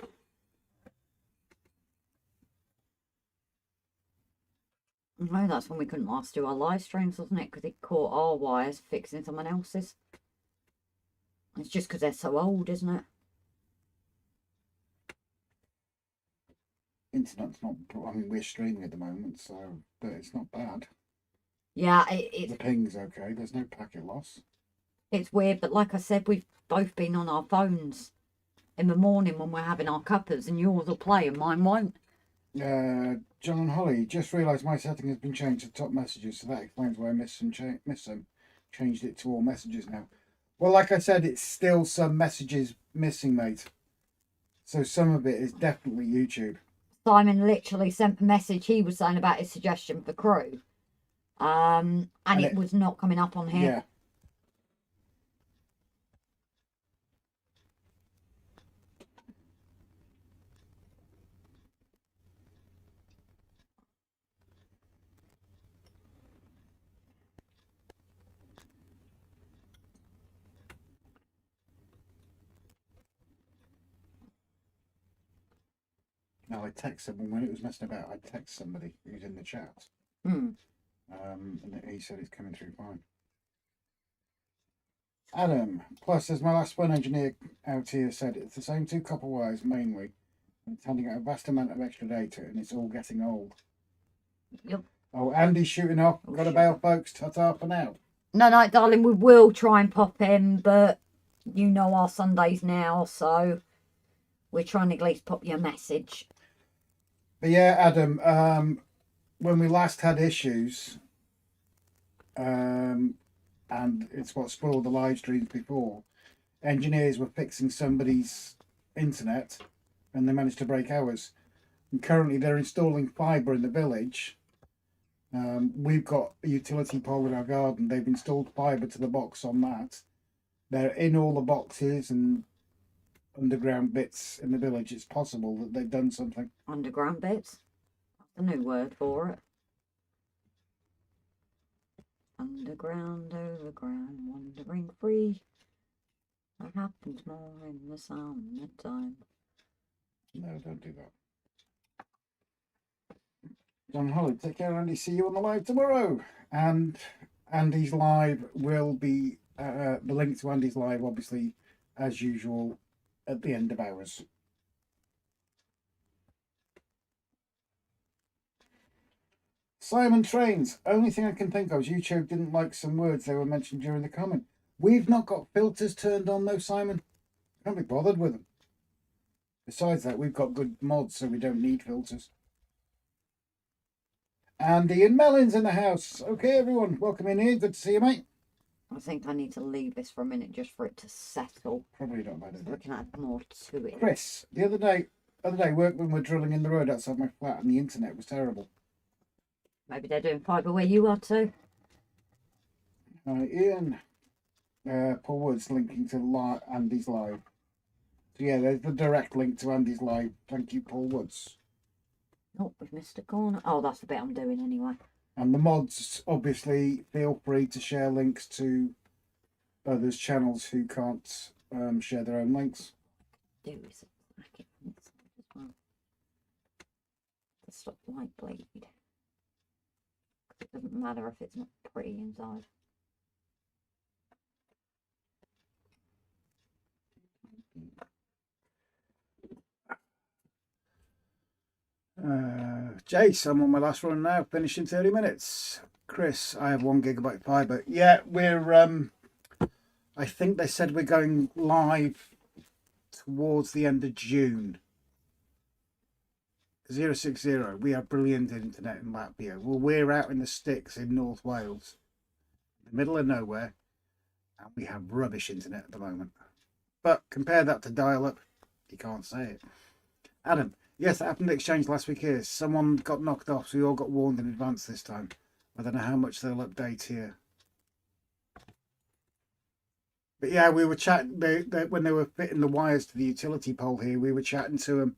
No, that's when we couldn't last do our live streams, wasn't it? Because it caught our wires fixing someone else's. It's just because they're so old, isn't it? Internet's not... I mean, we're streaming at the moment, so... But it's not bad. Yeah, The ping's okay. There's no packet loss. it's weird, but like I said, we've both been on our phones in the morning when we're having our cuppers, and yours will play and mine won't. John and Holly, just realised my setting has been changed to top messages, so that explains why I missed them. Changed it to all messages now. Well, like I said, it's still some messages missing, mate. So some of it is definitely YouTube. Simon literally sent a message he was saying about his suggestion for crew. And it was not coming up on here. Yeah. Now I text someone when it was messing about. I text somebody who's in the chat, Hmm. and he said it's coming through fine. Adam, plus as my last phone engineer out here said, it's the same two copper wires mainly. And it's handing out a vast amount of extra data, and it's all getting old. Yep. Oh, Andy's shooting off. Oh, Got to shit. bail, folks. Ta-ta for now. No, darling, we will try and pop in, but you know our Sundays now, so we're trying to at least pop you a message. But yeah, Adam, when we last had issues, and it's what spoiled the live streams before, engineers were fixing somebody's internet and they managed to break ours. And currently they're installing fibre in the village. We've got a utility pole in our garden. They've installed fibre to the box on that. They're in all the boxes and underground bits in the village. It's possible that they've done something. Underground bits? That's a new word for it. Underground, overground, wandering free. That happens more in the summertime. No, don't do that. John Holly, take care, Andy. See you on the live tomorrow. And Andy's live will be the link to Andy's live, obviously, as usual, at the end of ours. Simon Trains. Only thing I can think of is YouTube didn't like some words they were mentioned during the comment. We've not got filters turned on though, Simon. Can't be bothered with them. Besides that, we've got good mods, so we don't need filters. Andy and Melon's in the house. Okay, everyone, welcome in here. Good to see you, mate. I think I need to leave this for a minute just for it to settle. Probably not bad, is We it? can add more to it. Chris, the other day, workmen were drilling in the road outside my flat, and the internet was terrible. Maybe they're doing fibre where you are too. Ian, Paul Woods linking to Andy's live. So yeah, there's the direct link to Andy's live. Thank you, Paul Woods. Oh, we've missed a corner. Oh, that's the bit I'm doing anyway. And the mods, obviously, feel free to share links to others' channels who can't share their own links. Do is back it as well. To stop light bleed. It doesn't matter if it's not pretty inside. Jace, I'm on my last run now, finished in 30 minutes. Chris, I have 1 gigabyte fibre. Yeah, we're I think they said we're going live towards the end of June. 060, we have brilliant internet in Latvia. Well, we're out in the sticks in North Wales, in the middle of nowhere, and we have rubbish internet at the moment. But compare that to dial-up, you can't say it. Adam, yes, that happened at Exchange last week here. Someone got knocked off, so we all got warned in advance this time. I don't know how much they'll update here. But yeah, we were chatting, when they were fitting the wires to the utility pole here, we were chatting to them.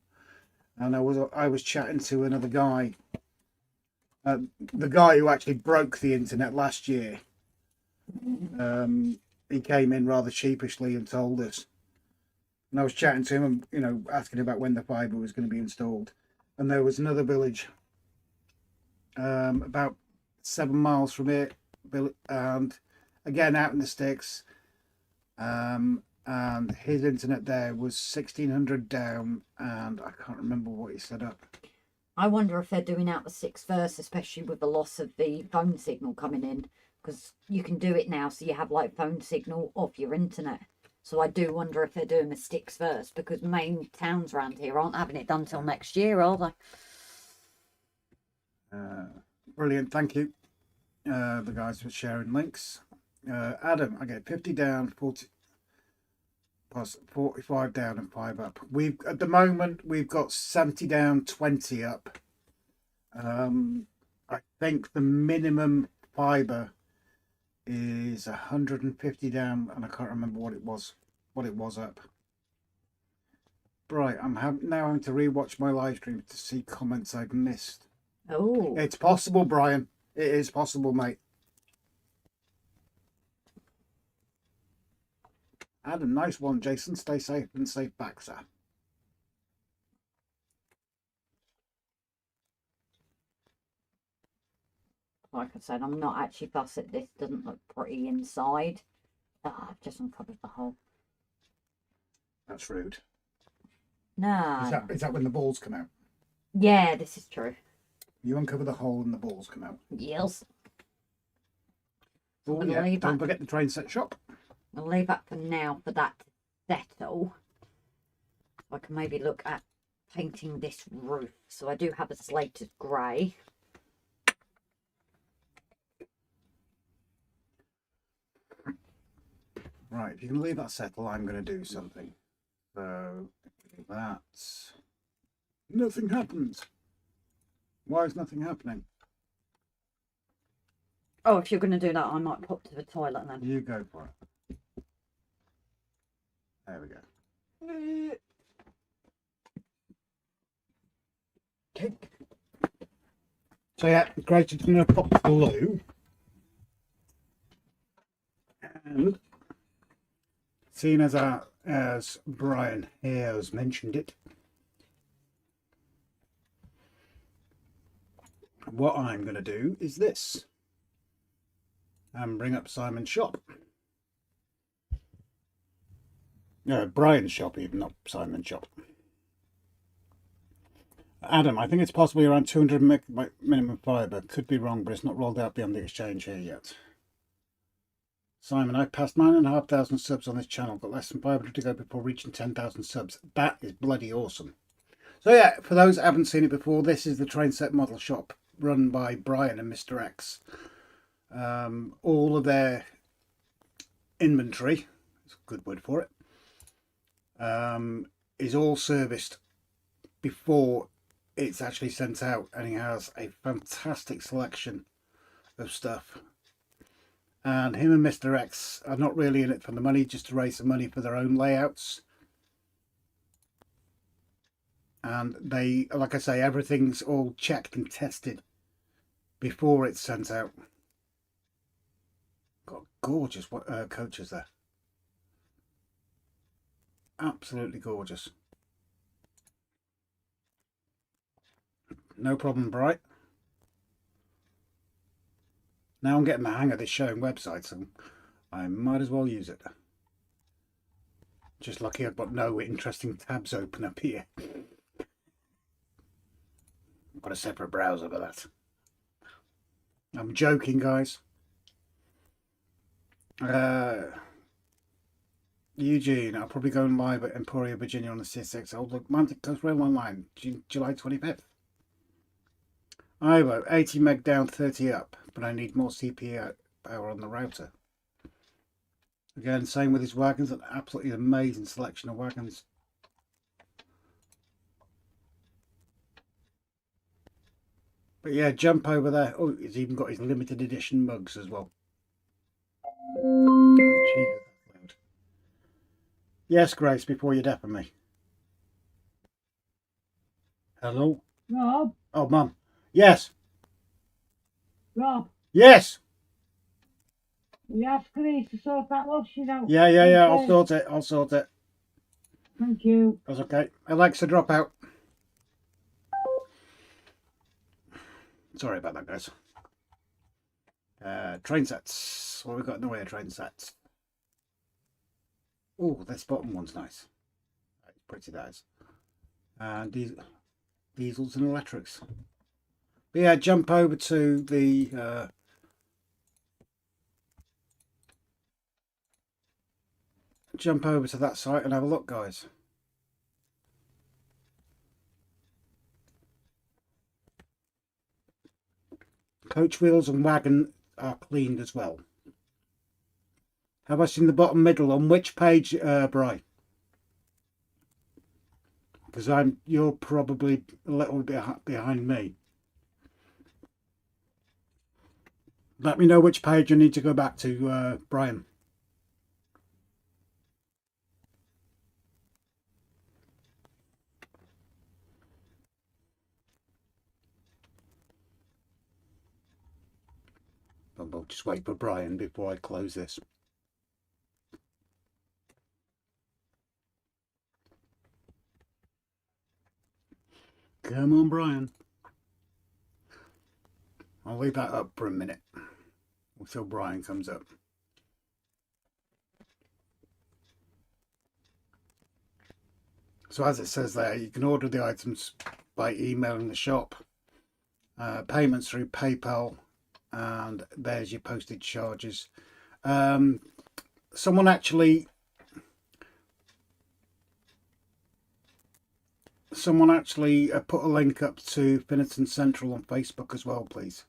And I was chatting to another guy. The guy who actually broke the internet last year. He came in rather sheepishly and told us. And I was chatting to him and, asking about when the fibre was going to be installed. And there was another village about 7 miles from here, and again out in the sticks. And his internet there was 1600 down, and I can't remember what he set up. I wonder if they're doing out the 6 verse, especially with the loss of the phone signal coming in, because you can do it now, so you have like phone signal off your internet. So I do wonder if they're doing the sticks first, because main towns around here aren't having it done till next year, are they? Brilliant, thank you, the guys for sharing links. Adam, I get 50 down, 40 plus 45 down and 5 up. At the moment we've got 70 down, 20 up. I think the minimum fibre is 150 down, and I can't remember what it was up. Right, I'm now having to rewatch my live stream to see comments I've missed. Oh, It's possible, Brian. It is possible, mate. Adam, nice one, Jason. Stay safe and safe back, sir. Like I said, I'm not actually fussed that this doesn't look pretty inside. I've just uncovered the hole. That's rude. No. Is that when the balls come out? Yeah, this is true. You uncover the hole and the balls come out. Yes. Oh yeah, don't forget the train set shop. I'll leave that for now for that to settle. I can maybe look at painting this roof. So I do have a slated grey. Right, if you can leave that settle, I'm going to do something. So that's... Nothing happens. Why is nothing happening? Oh, if you're going to do that, I might pop to the toilet then. You go for it. There we go. So yeah, great. It's going to pop blue. And seeing as Brian has mentioned it, what I'm going to do is this, and bring up Simon's shop. No, Brian's shop, even, not Simon's shop. Adam, I think it's possibly around 200 minimum fibre. Could be wrong, but it's not rolled out beyond the exchange here yet. Simon, I've passed 9,500 subs on this channel. Got less than 500 to go before reaching 10,000 subs. That is bloody awesome. So yeah, for those that haven't seen it before, this is the train set model shop run by Brian and Mr. X. All of their inventory, that's a good word for it, is all serviced before it's actually sent out, and he has a fantastic selection of stuff. And him and Mr. X are not really in it for the money, just to raise some money for their own layouts. And they, like I say, everything's all checked and tested before it's sent out. Got gorgeous coaches there. Absolutely gorgeous. No problem, Bright. Now I'm getting the hang of this showing websites, and I might as well use it. Just lucky I've got no interesting tabs open up here. I've got a separate browser for that. I'm joking, guys. Eugene, I'll probably go live at Emporia, Virginia on the CSX Old Atlantic Coast Railway line, July 25th. Ivo, 80 meg down, 30 up, but I need more CPU power on the router. Again, same with his wagons, an absolutely amazing selection of wagons. But yeah, jump over there. Oh, he's even got his limited edition mugs as well. Oh, Jesus, that's loud. Yes, Grace, before you deafen me. Hello? Rob, Oh, Mum. Yes. Rob, Yes. you ask Grace to sort that washing out. Yeah. Okay. I'll sort it. I'll sort it. Thank you. That's okay. Alexa, drop out. Sorry about that, guys. Train sets. What have we got in the way of train sets? Oh, this bottom one's nice. It's pretty, that is. And diesels and electrics. But yeah, jump over to the jump over to that site and have a look, guys. Coach wheels and wagon are cleaned as well. Have I seen the bottom middle on which page, Bri? Because you're probably a little bit behind me. Let me know which page you need to go back to, Brian. I'll just wait for Brian before I close this. Come on, Brian. I'll leave that up for a minute until Brian comes up. So as it says there, you can order the items by emailing the shop, payments through PayPal, and there's your postage charges. Someone actually put a link up to Finneton Central on Facebook as well, please.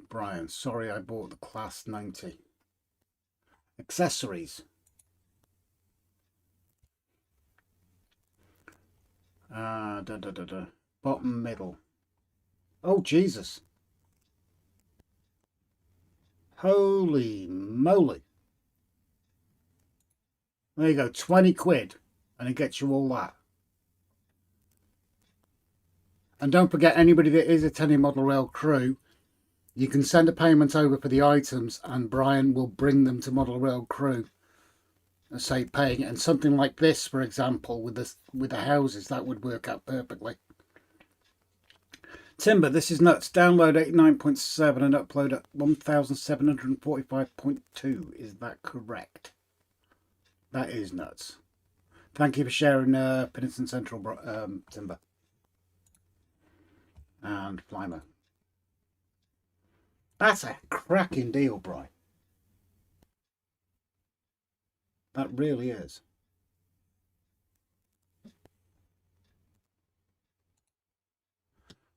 Brian, sorry I bought the Class 90. Accessories. Bottom middle. Oh, Jesus. Holy moly. There you go, 20 quid, and it gets you all that. And don't forget, anybody that is a Tenny Model Rail crew, you can send a payment over for the items and Brian will bring them to Model Rail crew and say paying it. And something like this, for example, with the houses, that would work out perfectly. Timber, this is nuts. Download 89.7 and upload at 1745.2. Is that correct? That is nuts. Thank you for sharing Finneton Central, Timber. And Flymer. That's a cracking deal, Brian. That really is.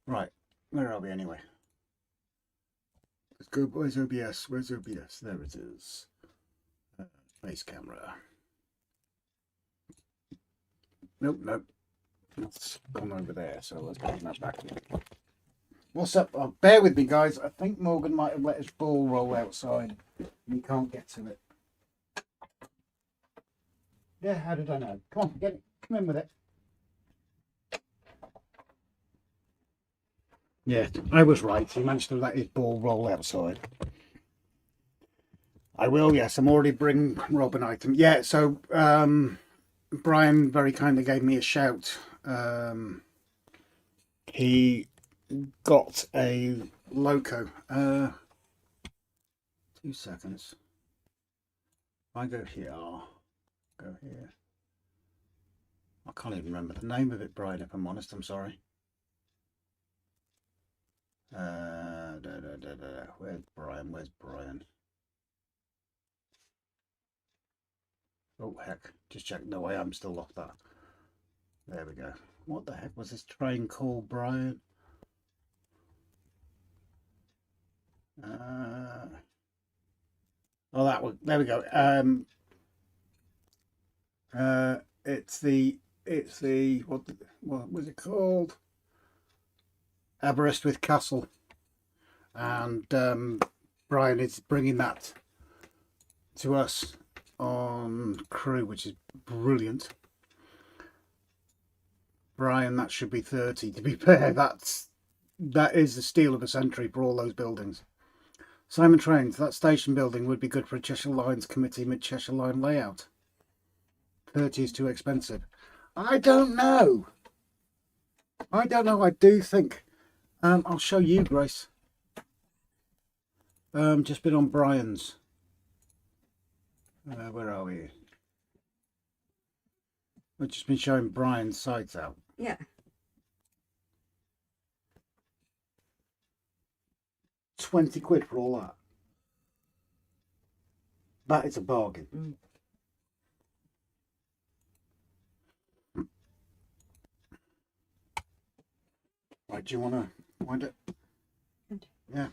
Right, where are we anyway? Let's go. Where's OBS? Where's OBS? There it is. Face camera. Nope. It's gone over there, so let's bring that back. What's up? Oh, bear with me, guys. I think Morgan might have let his ball roll outside. We can't get to it. Yeah, how did I know? Come on, get it. Come in with it. Yeah, I was right. He managed to let his ball roll outside. I will, yes. I'm already bringing Rob an item. Yeah, so Brian very kindly gave me a shout. He got a loco. 2 seconds. I go here. Go here. I can't even remember the name of it, Brian, if I'm honest. I'm sorry. Where's Brian? Where's Brian? Oh, heck. Just check. No, I am still off that. There we go. What the heck was this train called, Brian? Oh, that one. There we go. It's the what was it called? Aberystwyth Castle, and Brian is bringing that to us on crew, which is brilliant. Brian, that should be 30. To be fair, that is the steal of a century for all those buildings. Simon Trains, that station building would be good for a Cheshire Lines committee mid-Cheshire Line layout. 30 is too expensive. I don't know. I do think. I'll show you, Grace. Just been on Brian's. Where are we? We've just been showing Brian's sites out. Yeah. 20 quid for all that. That is a bargain. Right, do you want to wind it? Yeah.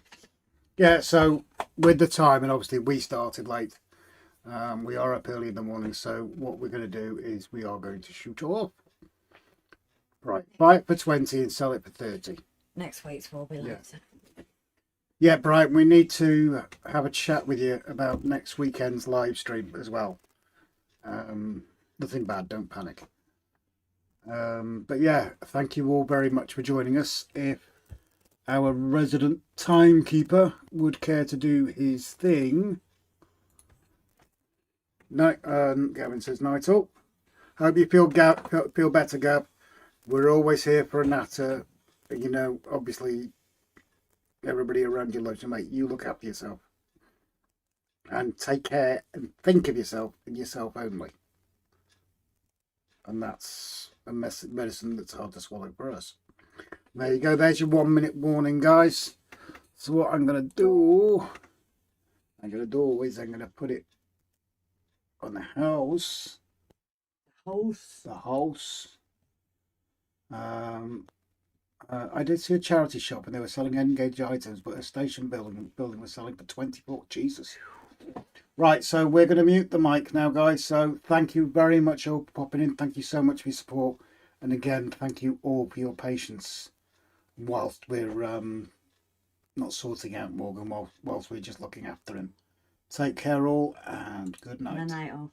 Yeah, so with the time, and obviously we started late. We are up early in the morning, so what we're going to do is we are going to shoot off. Right, buy it for 20 and sell it for 30. Next week's will be later. Yeah, Brian, we need to have a chat with you about next weekend's live stream as well. Nothing bad, don't panic. But yeah, thank you all very much for joining us. If our resident timekeeper would care to do his thing. No, Gavin says night all. Hope you feel better, Gav. We're always here for a natter. You know, obviously, everybody around you loves you, mate. You look after yourself. And take care and think of yourself and yourself only. And that's a medicine that's hard to swallow for us. There you go. There's your 1 minute warning, guys. So what I'm going to do is I'm going to put it on the house. The house. I did see a charity shop and they were selling N-gauge items, but a station building was selling for 24. Jesus. Right, so we're going to mute the mic now, guys. So thank you very much all for popping in. Thank you so much for your support. And again, thank you all for your patience whilst we're not sorting out Morgan, whilst we're just looking after him. Take care all, and good night. Good night all.